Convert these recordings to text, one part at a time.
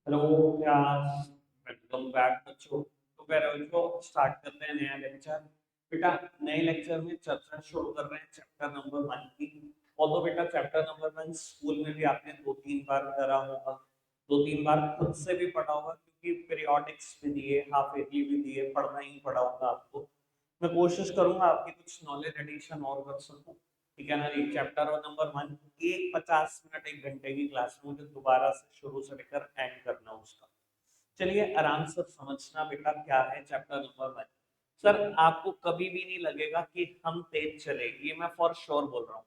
Hello class, welcome back बच्चों। तो कह रहे हो जो स्टार्ट करते हैं नया लेक्चर। बेटा नए लेक्चर में चर्चा शुरू कर रहे हैं चैप्टर नंबर 1 की। और तो बेटा चैप्टर नंबर 1 स्कूल में भी आपने 2-3 बार करा होगा, 2-3 बार खुद से भी पढ़ा होगा, क्योंकि पीरियोडिक्स भी दिए, हाफ ईयरली भी दिए, पढ़ना ही पड़ा होगा आपको। मैं कोशिश करूंगा आपकी कुछ नॉलेज एडिशन और कर सकूं। ठीक है ना जी। चैप्टर नंबर 1 एक 50 मिनट 1 घंटे की क्लास में मुझे दोबारा से शुरू से लेकर एंड करना उसका। चलिए आराम से समझना बेटा क्या है चैप्टर नंबर 1। सर आपको कभी भी नहीं लगेगा कि हम तेज चले, ये मैं फॉर श्योर बोल रहा हूँ।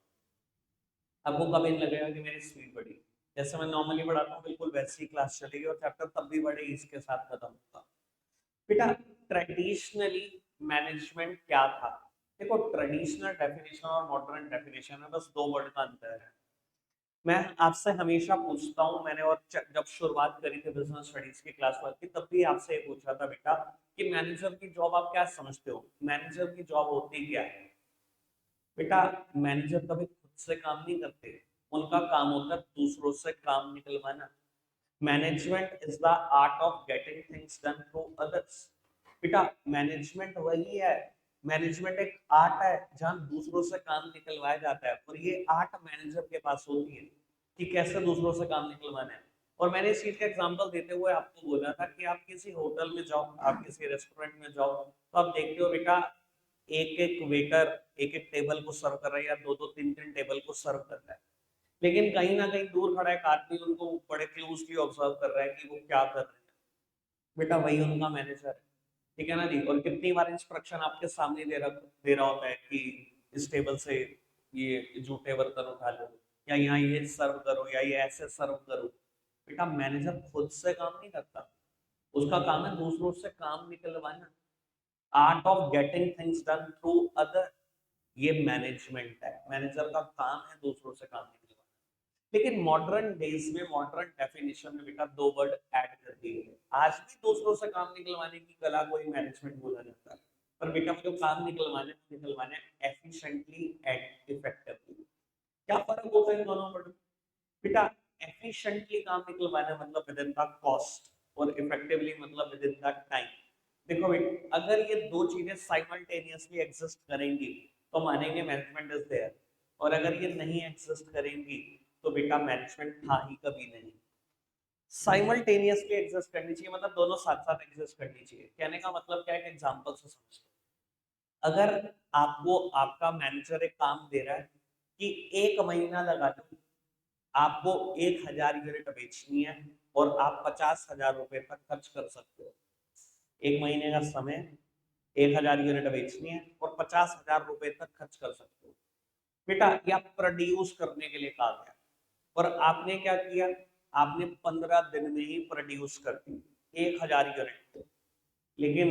आपको कभी नहीं लगेगा कि मेरी स्पीड बढ़ी। जैसे मैं नॉर्मली बढ़ाता हूँ बिल्कुल वैसी ही क्लास चलेगी और चैप्टर तब भी बढ़ेगी, इसके साथ खत्म होगा। बेटा ट्रेडिशनली मैनेजमेंट क्या था? देखो ट्रेडिशनल डेफिनेशन और मॉडर्न डेफिनेशन में बस 2 वर्ड का अंतर है। मैं आपसे हमेशा पूछता हूँ, मैंने और जब शुरुआत करी थी बिजनेस स्टडीज की क्लास वर्क की, तब भी आपसे ये पूछा था बेटा कि मैनेजर की जॉब आप क्या समझते हो, मैनेजर की जॉब होती क्या है? बेटा मैनेजर कभी खुद से काम नहीं करते, उनका काम होता है दूसरों से काम निकलवाना। Management is the art of getting things done through others. बेटा मैनेजमेंट वही है, मैनेजमेंट एक आर्ट है जहां दूसरों से काम निकलवाया जाता है, और ये आर्ट मैनेजर के पास होती है कि कैसे दूसरों से काम निकलवाना है। और मैंने इस चीज का एग्जांपल देते हुए आपको बोला था कि आप किसी होटल में जाओ, आप किसी रेस्टोरेंट में जाओ, तो आप देखते हो बेटा एक एक वेटर एक एक टेबल को सर्व कर रहा है, या दो दो तीन तीन टेबल को सर्व कर रहा है। लेकिन कहीं ना कहीं दूर खड़ा एक आदमी उनको बड़े क्लोजली ऑब्जर्व कर रहा है कि वो क्या कर रहे हैं। बेटा वही उनका मैनेजर है। ठीक है ना जी। और कितनी बार इंस्ट्रक्शन आपके सामने दे रहा होता है कि इस टेबल से ये जूठे बर्तन उठा लो, या यहाँ ये सर्व करो, या ये ऐसे सर्व करो। बेटा मैनेजर खुद से काम नहीं करता, उसका काम है दूसरों से काम निकलवाना। Art of getting things done through other, ये मैनेजमेंट है। मैनेजर का काम है दूसरों से काम निकलवाना। लेकिन मॉडर्न डेज में मॉडर्न डेफिनेशन में बेटा 2 वर्ड ऐड कर दिए गए। आज भी दूसरों से काम निकलवाने की कला को ही मैनेजमेंट बोला जाता है। पर बेटा वो जो काम निकलवाने एफिशिएंटली एंड इफेक्टिवली। क्या फर्क होता है इन दोनों वर्ड में? बेटा एफिशिएंटली काम निकलवाना मतलब विद इन द कॉस्ट, और इफेक्टिवली मतलब विद इन द टाइम। देखो बेटा अगर ये दो चीजें साइमल्टेनियसली एग्जिस्ट करेंगी तो मानेंगे मैनेजमेंट इज देयर, और अगर ये नहीं एग्जिस्ट करेंगी तो बेटा मैनेजमेंट था ही कभी नहीं। साइमल्टेनियसली एग्जिस्ट करनी चाहिए मतलब दोनों साथ साथ एग्जिस्ट करनी चाहिए। कहने का मतलब क्या है, एक एग्जांपल से समझ लो। अगर आपको आपका मैनेजर एक काम दे रहा है कि 1 महीना लगा दो, आपको 1000 यूनिट बेचनी है, और आप 50,000 रुपए तक खर्च कर सकते हो। 1 महीने का समय, 1000 यूनिट बेचनी है और 50,000 रुपए तक खर्च कर सकते हो। बेटा या प्रोड्यूस करने के लिए कहा गया, और आपने क्या किया, आपने 15 दिन में ही प्रोड्यूस कर दी 1000 यूनिट। लेकिन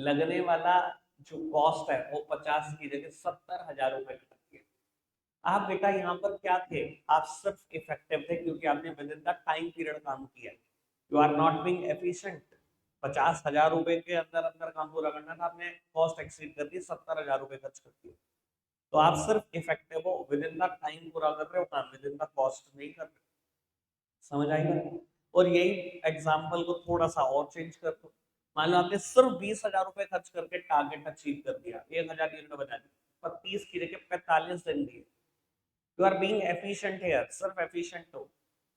लगने वाला जो कॉस्ट है वो 50 की जगह 70,000 रुपए का किया। आप बेटा यहाँ पर क्या थे, आप सिर्फ इफेक्टिव थे क्योंकि आपने within the time period काम किया। You are not being efficient. 50,000 रुपए के अंदर अंदर काम पूरा करना था, आपने कॉस्ट एक्सीड कर दी, 70,000 रुपए खर्च कर दिए। तो आप सिर्फ इफेक्टिव हो, विद इन द टाइम पूरा कर रहे हो काम, विद इन द कॉस्ट नहीं कर रहे। समझ आएगा? और यही एग्जाम्पल को थोड़ा सा और चेंज कर दो। मान लो आपने सिर्फ 20,000 रुपए खर्च करके टारगेट अचीव कर दिया, 1000 यूनिट बना दी, पर 30 की जगह 45 दिन दिए। You are being efficient here, सिर्फ एफिशिएंट हो।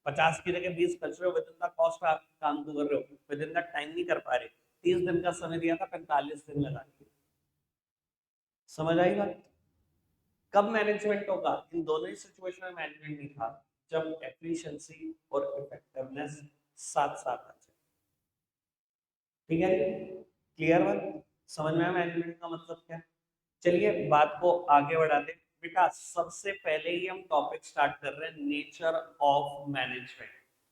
50 की जगह 20 खर्च रहे हो, विद इन द कॉस्ट आप काम को कर रहे हो, विद इन द टाइम नहीं कर पा रहे। 30 दिन का समय दिया था, 45 दिन लगा दिए। समझ आई बात? कब मैनेजमेंट होगा? इन दोनों ही सिचुएशन में मैनेजमेंट नहीं था, जब एफिशिएंसी और इफेक्टिवनेस साथ साथ आ जाए। ठीक है, क्लियर बात? समझ में आया मैनेजमेंट का मतलब क्या है? चलिए बात को आगे बढ़ाते हैं। बेटा सबसे पहले ही हम टॉपिक स्टार्ट कर रहे हैं nature of management.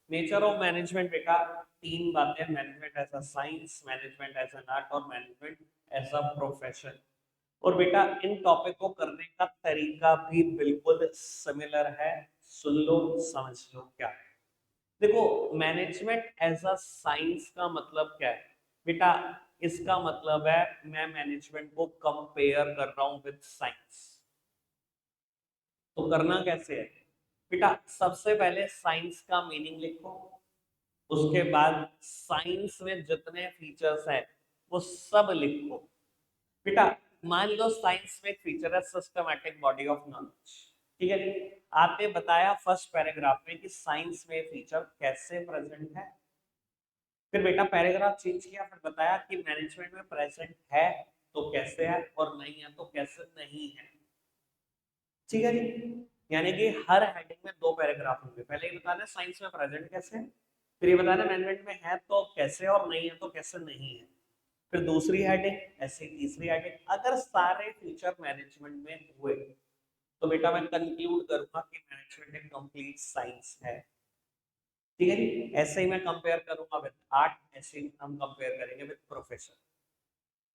Nature of management बेटा 3 बातें, management as a science, management as an art, और मैनेजमेंट एज अ प्रोफेशन। और बेटा इन टॉपिक को करने का तरीका भी बिल्कुल सिमिलर है। सुन लो समझ लो क्या है। देखो मैनेजमेंट एज अ साइंस का मतलब क्या है बेटा? इसका मतलब है मैं मैनेजमेंट को कंपेयर कर रहा हूं विद साइंस। तो करना कैसे है बेटा? सबसे पहले साइंस का मीनिंग लिखो, उसके बाद साइंस में जितने फीचर्स हैं वो सब लिखो बेटा। मान लो साइंस में एक फीचर है सिस्टमैटिक बॉडी ऑफ नॉलेज, ठीक है जी। आपने बताया फर्स्ट पैराग्राफ में कि साइंस में फीचर कैसे प्रेजेंट है, फिर बेटा पैराग्राफ चेंज किया, फिर बताया कि मैनेजमेंट में प्रेजेंट है तो कैसे है और नहीं है तो कैसे नहीं है, ठीक है जी। यानी कि हर हेडिंग में दो पैराग्राफ होंगे, पहले ये बताना साइंस में प्रेजेंट कैसे है, फिर ये बताना मैनेजमेंट में है तो कैसे और नहीं है तो कैसे नहीं है, फिर दूसरी हेडिंग, ऐसे तीसरी हेडिंग। अगर सारे फीचर मैनेजमेंट में हुए तो बेटा मैं कंक्लूड करूंगा कि मैनेजमेंट एक कंप्लीट साइंस है, ठीक है जी। ऐसे ही मैं कंपेयर करूंगा विद आर्ट, ऐसे ही हम कंपेयर करेंगे विद प्रोफेशन,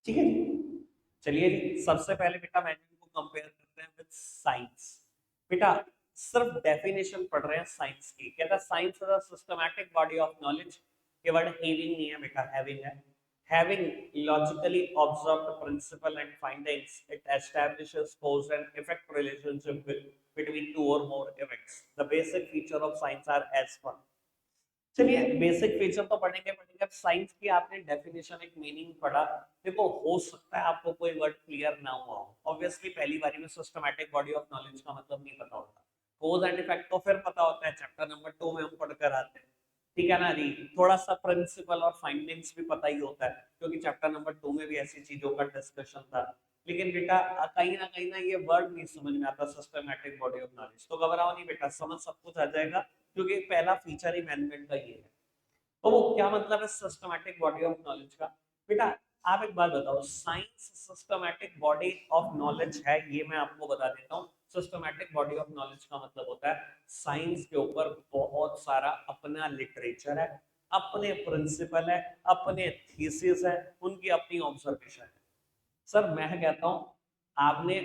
ठीक है जी। चलिए जी, सबसे पहले बेटा मैनेजमेंट को कंपेयर करते हैं विद साइंस। बेटा सिर्फ डेफिनेशन पढ़ रहे हैं साइंस की, कहता है science is a systematic body of knowledge. ये वर्ड हैविंग नहीं है बेटा, हैविंग है। Having logically observed principle and findings, it establishes cause and effect relationship between two or more events. The basic feature of science are as follows. चलिए basic feature तो पढ़ेंगे पढ़ेंगे, अब साइंस की आपने डेफिनेशन एक मीनिंग पढ़ा। देखो हो सकता है आपको कोई वर्ड क्लियर ना हुआ हो, ऑब्वियसली पहली बारी में सिस्टमैटिक बॉडी ऑफ नॉलेज का मतलब नहीं पता होता, कोज एंड इफेक्ट तो फिर पता होता है, चैप्टर नंबर 2 में हम पढ़कर आते हैं, ठीक है ना जी। थोड़ा सा प्रिंसिपल और फाइंडिंग्स भी पता ही होता है क्योंकि चैप्टर नंबर 2 में भी ऐसी चीजों का डिस्कशन था। लेकिन बेटा कहीं ना ये वर्ड नहीं समझ में आता सिस्टमैटिक बॉडी ऑफ नॉलेज, तो घबराओ नहीं बेटा, समझ सब कुछ आ जाएगा क्योंकि पहला फीचर ही मैनेजमेंट का ये है। तो वो क्या मतलब है सिस्टमैटिक बॉडी ऑफ नॉलेज का? बेटा आप एक बात बताओ, science systematic body of knowledge है, ये मैं आपको बता देता हूँ। सिस्टमैटिक बॉडी ऑफ नॉलेज का मतलब होता है साइंस के ऊपर बहुत सारा अपना लिटरेचर है, अपने प्रिंसिपल है, अपने थीसिस है, उनकी अपनी ऑब्जर्वेशन है। सर मैं कहता हूँ आपने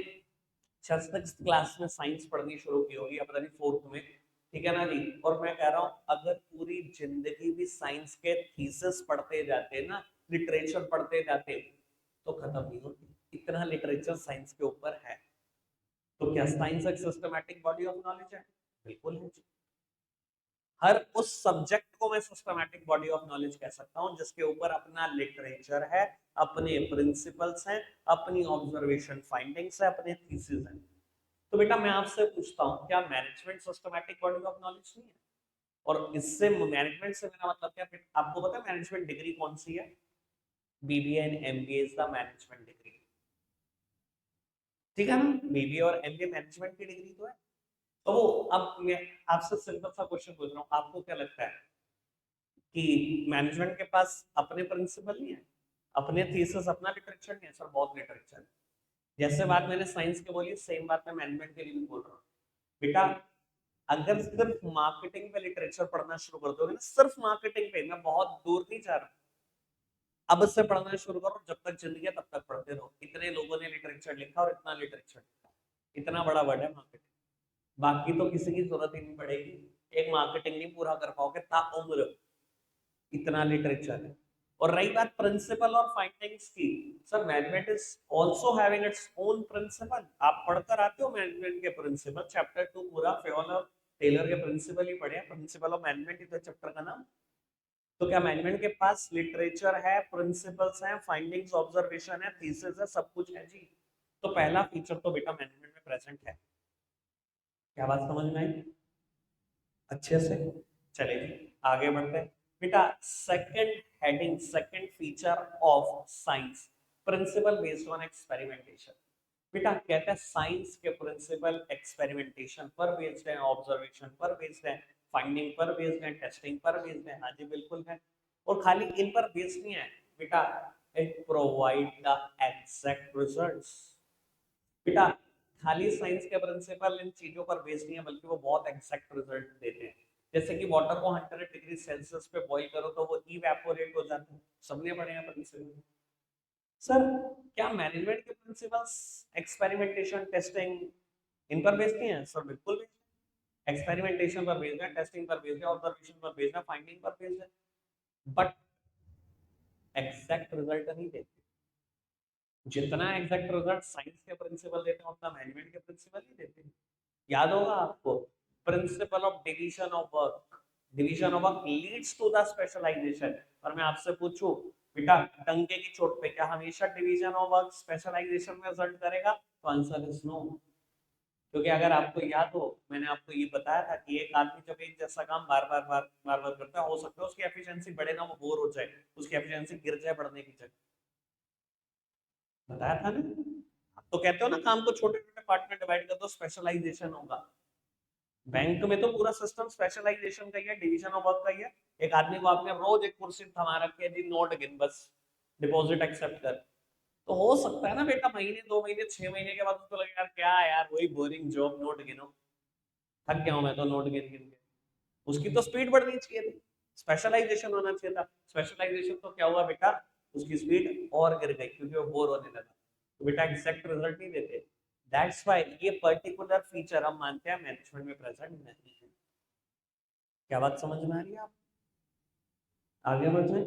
सिक्स क्लास में साइंस पढ़नी शुरू की होगी या पता नहीं फोर्थ में, ठीक है ना जी। और मैं कह रहा हूँ अगर पूरी जिंदगी भी साइंस के थीसिस पढ़ते जाते ना, लिटरेचर पढ़ते जाते, तो खत्म नहीं होती। इतना लिटरेचर साइंस के ऊपर है, तो क्या साइंस एक सिस्टमैटिक बॉडी ऑफ नॉलेज है? बिल्कुल है जी। हर उस सब्जेक्ट को मैं सिस्टमैटिक बॉडी ऑफ नॉलेज कह सकता हूँ जिसके ऊपर अपना लिटरेचर है, अपने प्रिंसिपल्स हैं, अपनी ऑब्जर्वेशन फाइंडिंग्स है, अपने थीसिस हैं। तो बेटा मैं आपसे पूछता हूँ क्या management systematic body of knowledge नहीं है? और इससे मैनेजमेंट से मेरा मतलब क्या, आपको पता है मैनेजमेंट डिग्री कौन सी है? BBA and MBA is the management degree, ठीक है ना। बीबीए और एमबीए मैनेजमेंट की डिग्री तो है। तो वो अब मैं आपसे सिंपल सा क्वेश्चन पूछ रहा हूँ, आपको क्या लगता है कि मैनेजमेंट के पास अपने प्रिंसिपल नहीं है, अपने थीसिस, अपना लिटरेचर नहीं है? सर बहुत लिटरेचर है। जैसे बात मैंने साइंस की बोली सेम बात मैं मैनेजमेंट के लिए भी बोल रहा हूँ बेटा। अगर सिर्फ मार्केटिंग पे लिटरेचर पढ़ना शुरू कर दोगे ना, सिर्फ मार्केटिंग पे, मैं बहुत दूर नहीं जा रहा, अब से पढ़ना शुरू करो, जब तक जिंदगी है तब तक पढ़ते रहो। इतने लोगों ने लिटरेचर लिखा और इतना लिटरेचर लिखा, इतना बड़ा वर्ड है मार्केटिंग, बाकी तो किसी की जरूरत ही नहीं पड़ेगी, एक मार्केटिंग नहीं पूरा कर पाओगे ताउम्र, इतना लिटरेचर है। और रही बात प्रिंसिपल और फाइंडिंग्स की, sir management is also having its own principle. आप पढ़कर आते हो मैनेजमेंट के प्रिंसिपल, चैप्टर 2 पूरा फेयोल और टेलर के प्रिंसिपल ही पढ़े, प्रिंसिपल ऑफ मैनेजमेंट ही तो चैप्टर का नाम। तो क्या मैनेजमेंट के पास लिटरेचर है, प्रिंसिपल्स हैं, फाइंडिंग्स, ऑब्जर्वेशन है, थीसिस है, सब कुछ है जी। तो पहला फीचर तो बेटा मैनेजमेंट में प्रेजेंट है। क्या बात समझ में आई अच्छे से? चलेगी आगे बढ़ते हैं बेटा। Second heading, second feature of science, principle based on experimentation. बेटा कहते हैं साइंस के प्रिंसिपल एक्सपेरिमेंटेशन पर बेस्ड है, ऑब्जर्वेशन पर बेस्ड है, फाइंडिंग पर बेस्ड है, टेस्टिंग पर बेस्ड है। हाँ जी बिल्कुल है। और खाली इन पर बेस्ड नहीं है बेटा, it provide the exact results. बेटा खाली साइंस के प्रिंसिपल इन चीजों पर बेस्ड नहीं है बल्कि वो बहुत एग्जैक्ट रिजल्ट देते हैं। जैसे कि वाटर को 100 डिग्री सेल्सियस पे बॉईल करो तो वो इवेपोरेट हो जाता है, सबने पढ़े हैं प्रिंसिपल। सर क्या मैनेजमेंट के प्रिंसिपल्स एक्सपेरिमेंटेशन, टेस्टिंग इन पर बेस्ड नहीं है? सर बिल्कुल बेस्ड है। एक्सपेरिमेंटेशन पर बेस्ड है, टेस्टिंग पर बेस्ड है, ऑब्जर्वेशन पर बेस्ड है, फाइंडिंग पर बेस्ड है, बट एग्जैक्ट रिजल्ट नहीं देते। जितना एग्जैक्ट रिजल्ट साइंस के प्रिंसिपल देते हैं उतना मैनेजमेंट के प्रिंसिपल नहीं देते। याद होगा आपको principle of division of work, division of work leads to the specialisation. और मैं आपसे पूछूं बेटा डंके की चोट पे क्या हमेशा डिवीजन ऑफ वर्क स्पेशलाइजेशन में रिजल्ट करेगा? तो आंसर इज नो। क्योंकि अगर आपको याद हो मैंने आपको ये बताया था कि एक आदमी जब एक जैसा काम बार बार करता है, हो सकता है उसकी एफिशिएंसी बढ़े ना, वो बोर हो जाए, उसकी एफिशिएंसी गिर जाए बढ़ने की जगह। बताया था ना। आप तो कहते हो ना काम को छोटे छोटे पार्ट में डिवाइड कर दो स्पेशलाइजेशन होगा। बैंक में तो पूरा सिस्टम स्पेशलाइजेशन का ही है, डिवीजन ऑफ वर्क का ही है। एक आदमी को आपने रोज एक कुर्सी थमा रखी है जी, नोट गिन बस, डिपॉजिट एक्सेप्ट कर। तो हो सकता है ना बेटा महीने 2 महीने 6 महीने के बाद उसको लगे यार क्या है यार वही बोरिंग जॉब, नोट गिनो, थक गया हूं मैं तो नोट गिन गिन के। उसकी तो स्पीड बढ़नी चाहिए थी, स्पेशलाइजेशन होना चाहिए था। स्पेशलाइजेशन तो क्या हुआ बेटा, उसकी स्पीड और गिर गई क्योंकि वो बोर होने लगा। तो बेटा एग्जैक्ट रिजल्ट नहीं देते। दैट्स व्हाई ये पर्टिकुलर फीचर हम मानते हैं मैनेजमेंट में प्रेजेंट नहीं है। क्या बात समझ में आ रही है आप? आगे बढ़ते हैं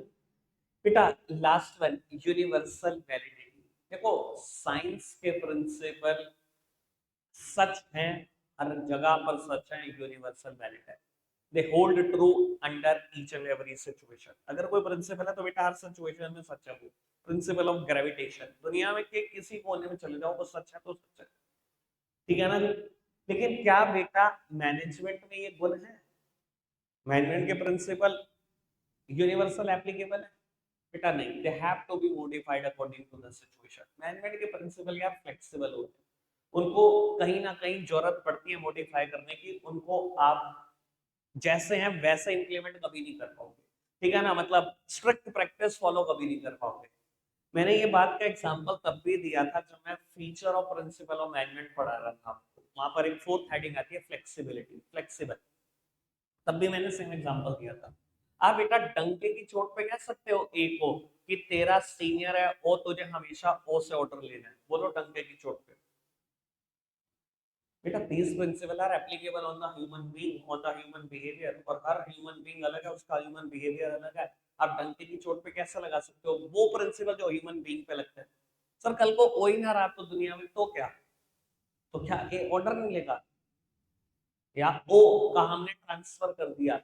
बेटा। Last one, universal validity. देखो साइंस के प्रिंसिपल सच हैं, हर जगह पर सच है, यूनिवर्सल वैलिड है। They hold true under each and every situation. अगर कोई प्रिंसिपल है तो बेटा हर सिचुएशन में सच है वो। प्रिंसिपल ऑफ ग्रेविटेशन दुनिया में के किसी कोने में चले जाओ वो सच है तो सच है, ठीक है ना जी। लेकिन क्या बेटा मैनेजमेंट में ये गुण है? मैनेजमेंट के प्रिंसिपल यूनिवर्सल एप्लीकेबल है? बेटा नहीं, they have to be modified according to the situation. Management के प्रिंसिपल या फ्लेक्सिबल होते हैं, उनको कहीं ना कहीं जरूरत पड़ती है मॉडिफाई करने की, उनको आप जैसे हैं वैसे इंप्लीमेंट कभी नहीं कर पाओगे, ठीक है ना। मतलब स्ट्रिक्ट प्रैक्टिस फॉलो कभी नहीं कर पाओगे। मैंने ये बात का एग्जांपल तब भी दिया था जब मैं feature of principle of management पढ़ा रहा था आपको। वहां पर एक फोर्थ हेडिंग आती है फ्लेक्सिबिलिटी, फ्लेक्सिबल। तब भी मैंने सेम एग्जांपल दिया था। आप बेटा डंके की चोट पे कह सकते हो ए को कि तेरा सीनियर है ओ, तुझे हमेशा ओ से ऑर्डर लेना है, बोलो डंके की चोट पे। बेटा these principles are applicable on the human being, on the human behavior, और हर ह्यूमन बीइंग अलग है, उसका ह्यूमन बिहेवियर अलग है। आप डंके की चोट पे कैसे लगा सकते हो वो प्रिंसिपल जो ह्यूमन बीइंग पे लगता है? सर कल को ओ ही ना रहा तो दुनिया में तो क्या, तो क्या ये ऑर्डर नहीं लेगा? या ओ का हमने ट्रांसफर कर दिया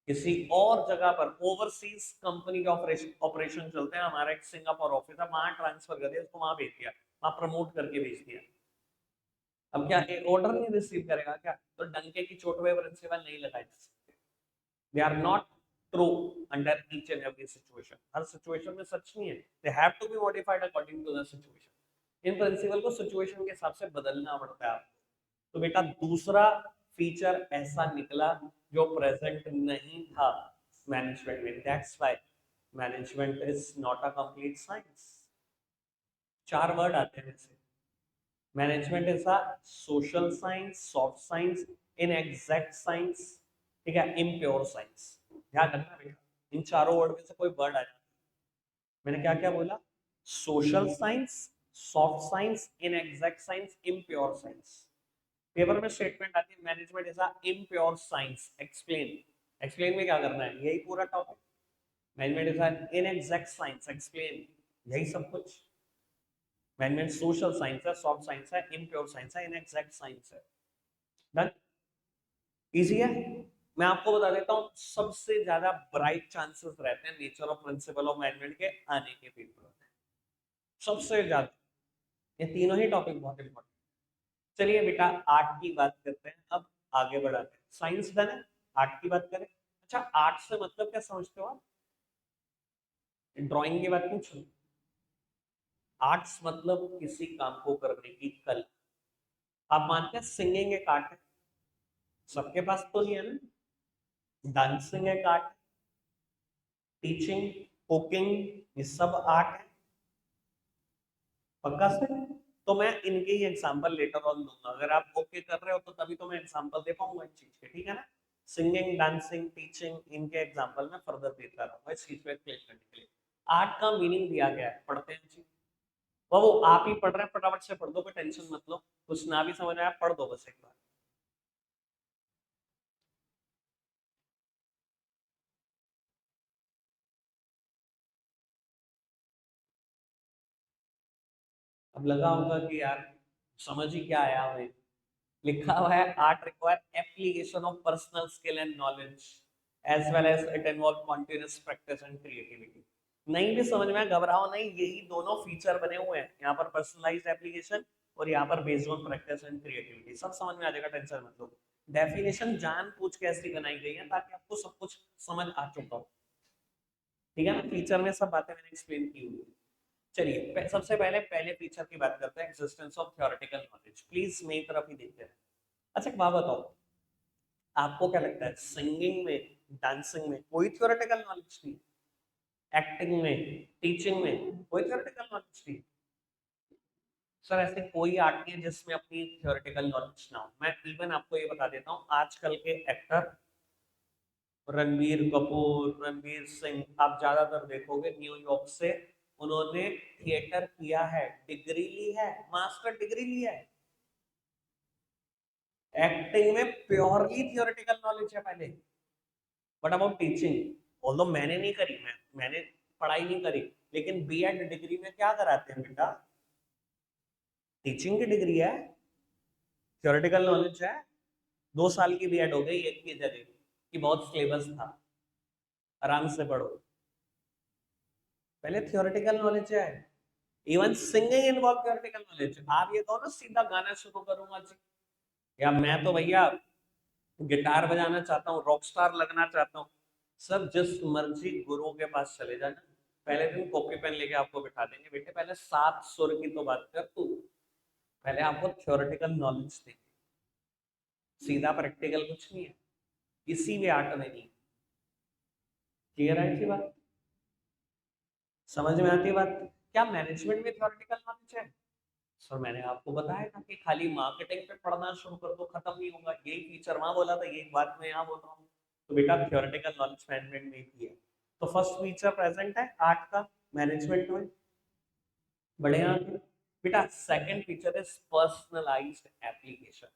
किसी और जगह पर, ओवरसीज कंपनी के ऑपरेशन ऑपरेशन चलते हैं, हमारा एक सिंगापुर ऑफिस है, वहां ट्रांसफर कर दिया, उसको वहां भेज दिया, वहां प्रमोट करके भेज दिया। अब क्या ऑर्डर नहीं रिसीव करेगा क्या? तो डंके की चोट पे प्रिंसिपल नहीं लगाए जा सकते। They are not true under each and every situation. हर सिचुएशन में सच नहीं है, they have to be modified according to the situation. इन प्रिंसिपल को सिचुएशन के हिसाब से बदलना पड़ता है आपको। तो बेटा दूसरा फीचर ऐसा निकला जो प्रेजेंट नहीं था मैनेजमेंट में। That's why management is not a complete science. चार वर्ड आते हैं वैसे। Management is a social science, soft science, inexact science, ठीक है, इम्प्योर साइंस। ध्यान रखना बेटा, इन चारों वर्ड में से कोई वर्ड आ जाए। मैंने क्या क्या बोला? Social science, soft science, inexact science, impure science. Paper में स्टेटमेंट आती है management is a impure science, explain. Explain में क्या करना है, यही पूरा topic. Management is a inexact science, explain, यही सब कुछ। मैनेजमेंट सोशल साइंस है, सॉफ्ट साइंस है, इम्प्योर साइंस है, इनएग्जैक्ट साइंस है। डन? इजी है। मैं आपको बता देता हूँ सबसे ज्यादा ब्राइट चांसेस रहते हैं nature of principle of management के आने के पेपर में, सबसे ज्यादा। ये तीनों ही टॉपिक बहुत इंपॉर्टेंट। चलिए बेटा आर्ट की बात करते हैं अब, आगे बढ़ाते हैं। साइंस डन है, आर्ट की बात करें। अच्छा आर्ट से मतलब क्या समझते हो आप? ड्राइंग की बात नहीं सुनी। आर्ट्स मतलब किसी काम को करने की कला। आप मानते हैं सिंगिंग एक आर्ट है? सबके पास तो नहीं है ना। डांसिंग एक आर्ट है, टीचिंग, कुकिंग, ये सब आर्ट है। पक्का से? तो मैं इनके ही एग्जांपल लेटर ऑन दूंगा, अगर आप ओके कर रहे हो तो तभी तो मैं एग्जांपल दे पाऊंगा इस चीज के, ठीक है ना। सिंगिंग, डांसिंग, टीचिंग, इनके एग्जांपल मैं फर्दर देता रहूंगा इस चीज पे क्लियर करने के लिए। आर्ट का मीनिंग दिया गया है, पढ़ते हैं जी। वो आप ही पढ़ रहे हैं, फटाफट से पढ़ दो, कोई टेंशन मत लो। कुछ ना भी समझ आया पढ़ दो बस एक बार। अब लगा होगा कि यार समझ ही क्या आया हमें, लिखा हुआ है art require application of personal skill and knowledge as well as it involve continuous practice and creativity. नहीं भी समझ में घबराओ नहीं, यही दोनों फीचर बने हुए हैं यहाँ पर, पर्सनलाइज्ड एप्लीकेशन और यहाँ पर based on practice and creativity. सब समझ में आ जाएगा, टेंशन मत लो। डेफिनेशन जानबूझ के ऐसी बनाई गई है ताकि आपको सब कुछ समझ आ चुका हो, ठीक है ना। फीचर में सब बातें मैंने एक्सप्लेन की हुई है। चलिए सबसे पहले पहले फीचर की बात करते हैं, existence of theoretical knowledge. Please मेरी तरफ ही देखते हैं। अच्छा एक बात बताओ, आपको क्या लगता है सिंगिंग में, डांसिंग में कोई थ्योरेटिकल नॉलेज नहीं? एक्टिंग में, टीचिंग में कोई थ्योरेटिकल नॉलेज नहीं? सर ऐसे कोई आर्ट नहीं है जिसमें अपनी थ्योरेटिकल नॉलेज ना हो। मैं इवन आपको ये बता देता हूँ, आजकल के एक्टर रणबीर कपूर, रणबीर सिंह, आप ज्यादातर देखोगे न्यूयॉर्क से उन्होंने थिएटर किया है, डिग्री ली है, मास्टर डिग्री ली है। एक्टिंग में प्योरली थियोरेटिकल नॉलेज है पहले। बट अबाउट टीचिंग, ऑल्दो मैंने नहीं करी, मैंने पढ़ाई नहीं करी, लेकिन बीएड डिग्री में क्या कराते हैं बेटा? टीचिंग की डिग्री है, थियोरेटिकल नॉलेज है। 2 साल की बीएड हो गई एक की जगह कि बहुत सिलेबस था, आराम से पढ़ो। पहले थियोरेटिकल नॉलेज है। Even singing involve theoretical knowledge. आप ये कहो ना सीधा गाना शुरू करूंगा जी, या मैं तो भैया गिटार बजाना चाहता हूँ, रॉक स्टार लगना चाहता हूँ, सब जिस मर्जी गुरु के पास चले जाना, पहले दिन कॉपी पेन लेके आपको बिठा देंगे, बेटे पहले 7 सुर की तो बात कर तू, पहले आपको थ्योरेटिकल नॉलेज देंगे। सीधा प्रैक्टिकल कुछ नहीं है, किसी भी आर्ट में नहीं। क्लियर है की बात? समझ में आती है बात? क्या मैनेजमेंट में थ्योरेटिकल नॉलेज है? सर मैंने आपको बताया था कि खाली मार्केटिंग पे पढ़ना शुरू कर दो, खत्म नहीं होगा। यही फीचर वहां बोला था, यही बात मैं यहाँ बोल रहा हूँ। तो बेटा थ्योरेटिकल नॉलेज मैनेजमेंट में ही है। तो फर्स्ट फीचर प्रेजेंट है आर्ट का मैनेजमेंट में, बढ़िया। बेटा second feature is personalised application.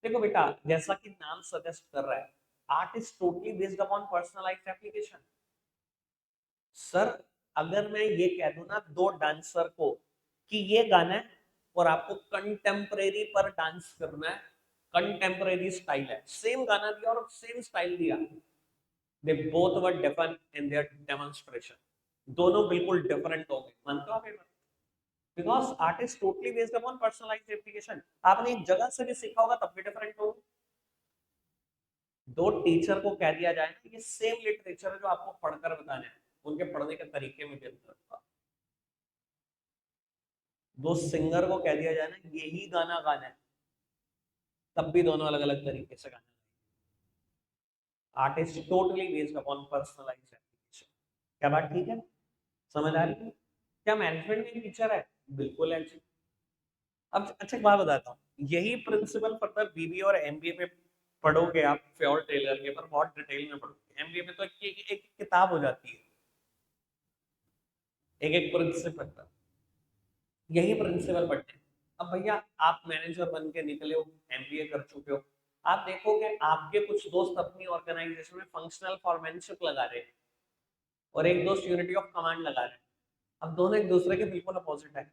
देखो बेटा, जैसा कि नाम सजेस्ट कर रहा है, art is totally based upon personalised application. Sir अगर मैं ये कह दूं ना दो डांसर को कि ये गाना है और आपको कंटेम्परेरी पर डांस करना है, कंटेम्परेरी स्टाइल है, सेम गाना दिया और सेम स्टाइल दिया, they both were different in their demonstration. दोनों बिल्कुल डिफरेंट हो गए, मानते हो आप? Because art is totally based upon personalised application. आपने एक जगह से भी सीखा होगा तब भी डिफरेंट होगा। दो टीचर को कह दिया जाए ना ये सेम लिटरेचर है जो आपको पढ़कर बताना है, उनके पढ़ने के तरीके में भी अंतर होगा। दो सिंगर को कह दिया जाए ना यही गाना गाना है, तब भी दोनों अलग अलग तरीके से गाना। Art is totally based upon personalised application. क्या बात ठीक है? समझ आ रही है? क्या मैनेजमेंट में फीचर है? बिल्कुल है जी। अब अच्छा एक बात बताता हूँ, यही प्रिंसिपल फर्दर बीबीए और एमबीए में पढ़ोगे आप, फ्योर टेलर के पर बहुत डिटेल में पढ़ोगे। एमबीए में तो एक किताब हो जाती है, एक एक प्रिंसिपल, यही प्रिंसिपल पढ़ते हैं। अब भैया आप मैनेजर बन के निकले हो, एमबीए कर चुके हो, आप देखोगे आपके कुछ दोस्त अपनी ऑर्गेनाइजेशन में फंक्शनल फॉर्मेनशिप लगा रहे हैं और एक दोस्त यूनिटी ऑफ कमांड लगा रहे हैं। अब दोनों एक दूसरे के बिल्कुल अपोजिट है।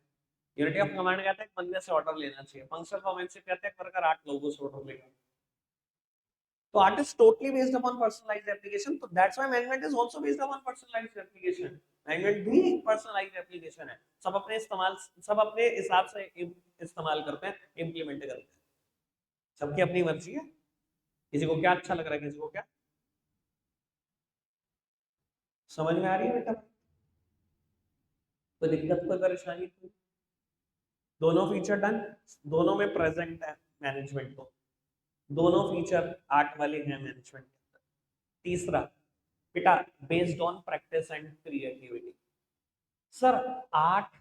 यूनिटी ऑफ कमांड कहता है बंदे से ऑर्डर लेना चाहिए, फंक्शनल फॉर्मेनशिप कहता है वर्कर 8 लोगों से ऑर्डर लेगा। तो art is totally based upon personalized application, so that's why management is also based upon personalized application। Management भी पर्सनलाइज्ड एप्लीकेशन है। सब अपने हिसाब से इस्तेमाल करते हैं, इम्प्लीमेंट करते हैं। सबकी अपनी मर्जी है, किसी को क्या अच्छा लग रहा है, किसी को क्या। समझ में आ रही है बेटा? तो दिक्कत कोई परेशानी कोई? दोनों फीचर डन, दोनों में प्रेजेंट है मैनेजमेंट को, दोनों फीचर आर्ट वाले हैं मैनेजमेंट के अंदर। तीसरा बेटा based on practice and creativity. Sir art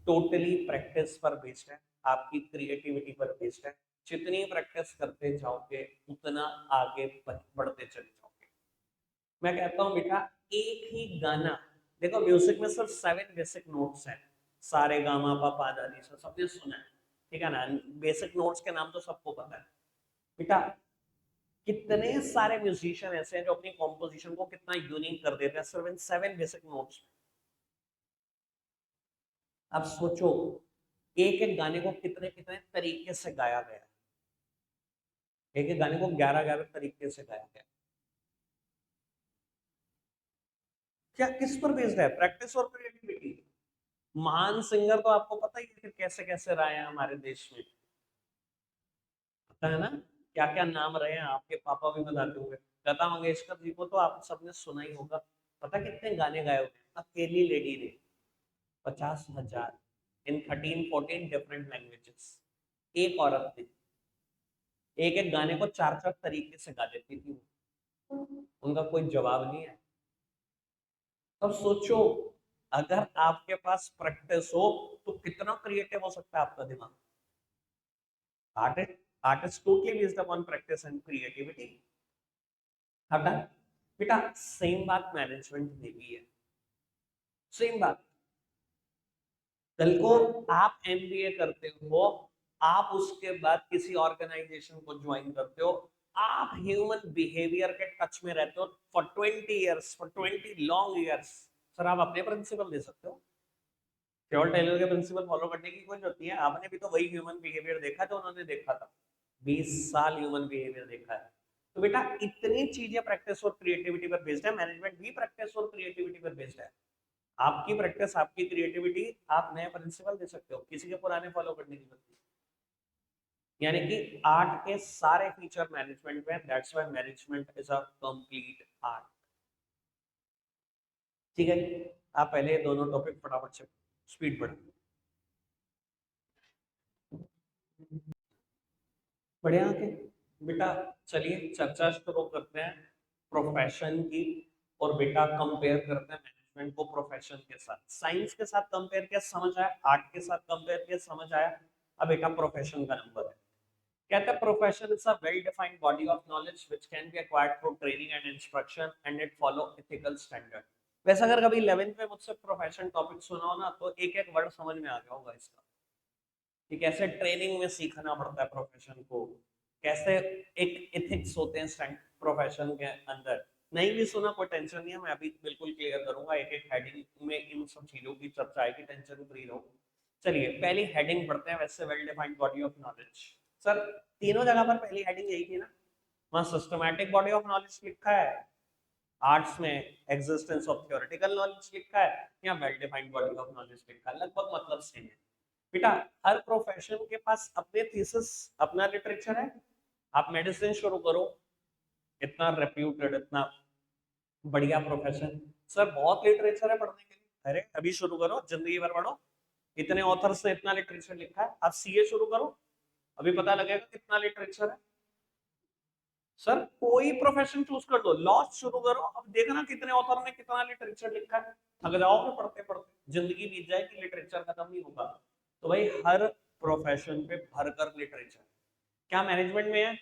totally practice पर बेस्ड है, आपकी क्रिएटिविटी पर बेस्ड है। जितनी प्रैक्टिस करते जाओगे उतना आगे बढ़ते चले जाओगे। मैं कहता हूँ बेटा एक ही गाना, देखो म्यूजिक में सिर्फ 7 बेसिक नोट्स हैं, सारे गामा पा पा दा नी सा, सबने सुना है, ठीक है ना? बेसिक नोट्स के नाम तो सबको पता है। बेटा कितने सारे म्यूजिशियन ऐसे हैं जो अपनी कॉम्पोजिशन को कितना यूनिक कर देते हैं सिर्फ इन 7 बेसिक नोट्स। अब सोचो एक एक गाने को कितने कितने तरीके से गाया गया है। एक एक गाने को 11-11 तरीके से गाया गया। क्या किस पर बेस्ड है? प्रैक्टिस और क्रिएटिविटी। महान सिंगर तो आपको पता ही है कि कैसे कैसे रहे हैं हमारे देश में, पता है ना? क्या क्या नाम रहे हैं, आपके पापा भी बताते होंगे। लता मंगेशकर जी को तो आप सबने सुना ही होगा। पता कितने गाने गाए होंगे अकेली लेडी ने? 50,000 इन 13-14 डिफरेंट लैंग्वेजेस। एक औरत ने एक एक गाने को 4-4 तरीके से गा देती थी वो। उनका कोई जवाब नहीं है। अब सोचो, अगर आपके पास प्रैक्टिस हो तो कितना क्रिएटिव हो सकता है आपका दिमाग। Artist artist totally based upon practice and creativity. हटा बेटा, सेम बात मैनेजमेंट में भी है। सेम बात। कल को आप एमबीए करते हो, आप उसके बाद किसी ऑर्गेनाइजेशन को ज्वाइन करते हो, आप ह्यूमन बिहेवियर के टच में रहते हो for 20 years, for 20 long years. Sir आप अपने प्रिंसिपल दे सकते हो, केवल टेलर के प्रिंसिपल फॉलो करने की कोई जरूरत नहीं है। आपने भी तो वही ह्यूमन बिहेवियर देखा जो उन्होंने देखा था। 20 साल ह्यूमन बिहेवियर देखा है। तो बेटा इतनी चीजें प्रैक्टिस और क्रिएटिविटी पर बेस्ड है। मैनेजमेंट भी प्रैक्टिस और क्रिएटिविटी पर बेस्ड है। आपकी प्रैक्टिस, आपकी क्रिएटिविटी, आप नए प्रिंसिपल दे सकते हो, किसी के पुराने फॉलो करने की जरूरत नहीं। यानी कि आर्ट के सारे फीचर मैनेजमेंट में। That's why management is a complete art. ठीक है, आप पहले दोनों टॉपिक फटाफट से स्पीड बढ़ा। बढ़िया के बेटा, चलिए चर्चा शुरू करते हैं प्रोफेशन की। और बेटा कंपेयर करते हैं मैनेजमेंट को प्रोफेशन के साथ। साइंस के साथ कंपेयर किया समझ आया, आर्ट के साथ कंपेयर किया समझ आया। अब बेटा प्रोफेशन का नंबर है। कहता है profession is a well defined body of knowledge which can be acquired through training and instruction and it follow ethical standard. वैसे अगर कभी 11th में मुझसे प्रोफेशन टॉपिक सुना हो ना, तो एक एक वर्ड समझ में आ गया होगा इसका, कि कैसे ट्रेनिंग में सीखना पड़ता है प्रोफेशन को, कैसे एक एथिक्स होते हैं प्रोफेशन के अंदर। नहीं भी सुना कोई टेंशन नहीं है, मैं अभी बिल्कुल क्लियर करूंगा। एक एक हेडिंग में इन सब चीजों की चर्चा आएगी, टेंशन फ्री रहो। चलिए पहली हेडिंग पढ़ते हैं। वैसे well defined body of knowledge, sir तीनों जगह पर पहली हेडिंग यही थी ना? वहां सिस्टमैटिक बॉडी ऑफ नॉलेज लिखा है, आर्ट्स में एग्जिस्टेंस ऑफ थ्योरेटिकल नॉलेज लिखा है, या well defined body of knowledge लिखा है। लगभग मतलब सेम है बेटा। हर प्रोफेशन के पास अपने थीसिस, अपना लिटरेचर है। आप मेडिसिन शुरू करो, इतना रेप्यूटेड, इतना बढ़िया प्रोफेशन, सर बहुत लिटरेचर है पढ़ने के लिए। अरे अभी शुरू करो, जिंदगी भर पढ़ो, इतने ऑथर्स ने इतना लिटरेचर लिखा है। आप सीए शुरू करो, अभी पता लगेगा कितना लिटरेचर है। सर कोई प्रोफेशन चूज कर दो, लॉ शुरू करो, अब देखना कितने ऑथर ने कितना लिटरेचर लिखा है। थक जाओगे पढ़ते पढ़ते, जिंदगी बीत जाएगी, लिटरेचर खत्म नहीं होगा। तो भाई हर प्रोफेशन पे भरकर लिटरेचर। क्या मैनेजमेंट में है?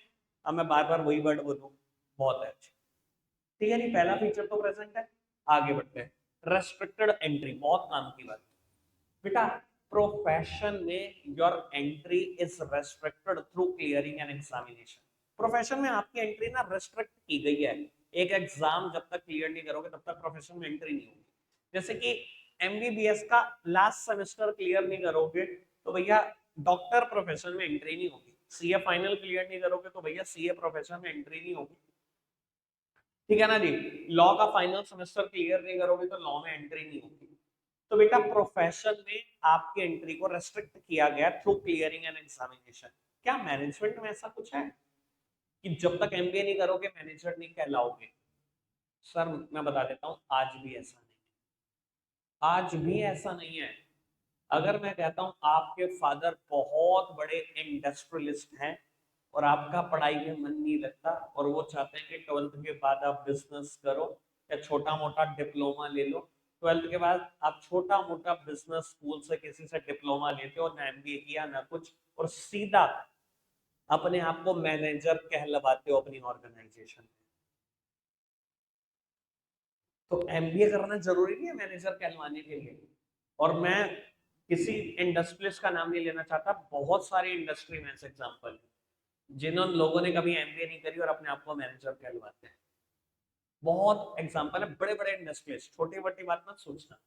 अब मैं बार बार वही वर्ड बोलूं, बहुत है। ठीक है, नहीं पहला फीचर तो प्रेजेंट है। आगे बढ़ते हैं। रेस्ट्रिक्टेड एंट्री, बहुत काम की बात बेटा। प्रोफेशन में your entry is restricted through clearing an examination. Profession में आपकी एंट्री ना रेस्ट्रिक्ट की गई है। एक एग्जाम जब तक क्लियर नहीं करोगे तब तक प्रोफेशन में एंट्री नहीं होगी। जैसे कि एमबीबीएस का लास्ट सेमेस्टर क्लियर नहीं करोगे तो भैया डॉक्टर प्रोफेशन में एंट्री नहीं होगी। सीए फाइनल क्लियर नहीं करोगे तो भैया सीए प्रोफेशन में एंट्री नहीं होगी। ठीक है ना जी? लॉ का फाइनल सेमेस्टर क्लियर नहीं करोगे तो लॉ में एंट्री नहीं होगी। तो बेटा प्रोफेशन में आपकी एंट्री को रेस्ट्रिक्ट किया गया थ्रू क्लियरिंग एन एग्जामिनेशन। क्या मैनेजमेंट में ऐसा कुछ है कि जब तक एमबीए नहीं करोगे मैनेजर नहीं कहलाओगे? सर मैं बता देता हूं, आज भी ऐसा नहीं है। आज भी ऐसा नहीं है। अगर मैं कहता हूं आपके फादर बहुत बड़े इंडस्ट्रियलिस्ट हैं और आपका पढ़ाई में मन नहीं लगता और वो चाहते हैं कि 12th के बाद आप बिजनेस करो या छोटा मोटा डिप्लोमा ले लो। 12th के बाद आप छोटा मोटा बिजनेस स्कूल से किसी से डिप्लोमा लेते हो, ना एमबीए किया ना कुछ, और सीधा अपने आप को मैनेजर कहलवाते हो अपनी ऑर्गेनाइजेशन में। तो एमबीए करना जरूरी नहीं है मैनेजर कहलवाने के लिए। और मैं किसी इंडस्ट्रियलिस्ट का नाम नहीं लेना चाहता, बहुत सारे इंडस्ट्री में ऐसे एग्जाम्पल है जिन्होंने लोगों ने कभी एमबीए नहीं करी और अपने आप को मैनेजर कहलवाते हैं। बहुत एग्जांपल है, बड़े बड़े इंडस्ट्रीज, छोटी बड़ी बात मत सोचना।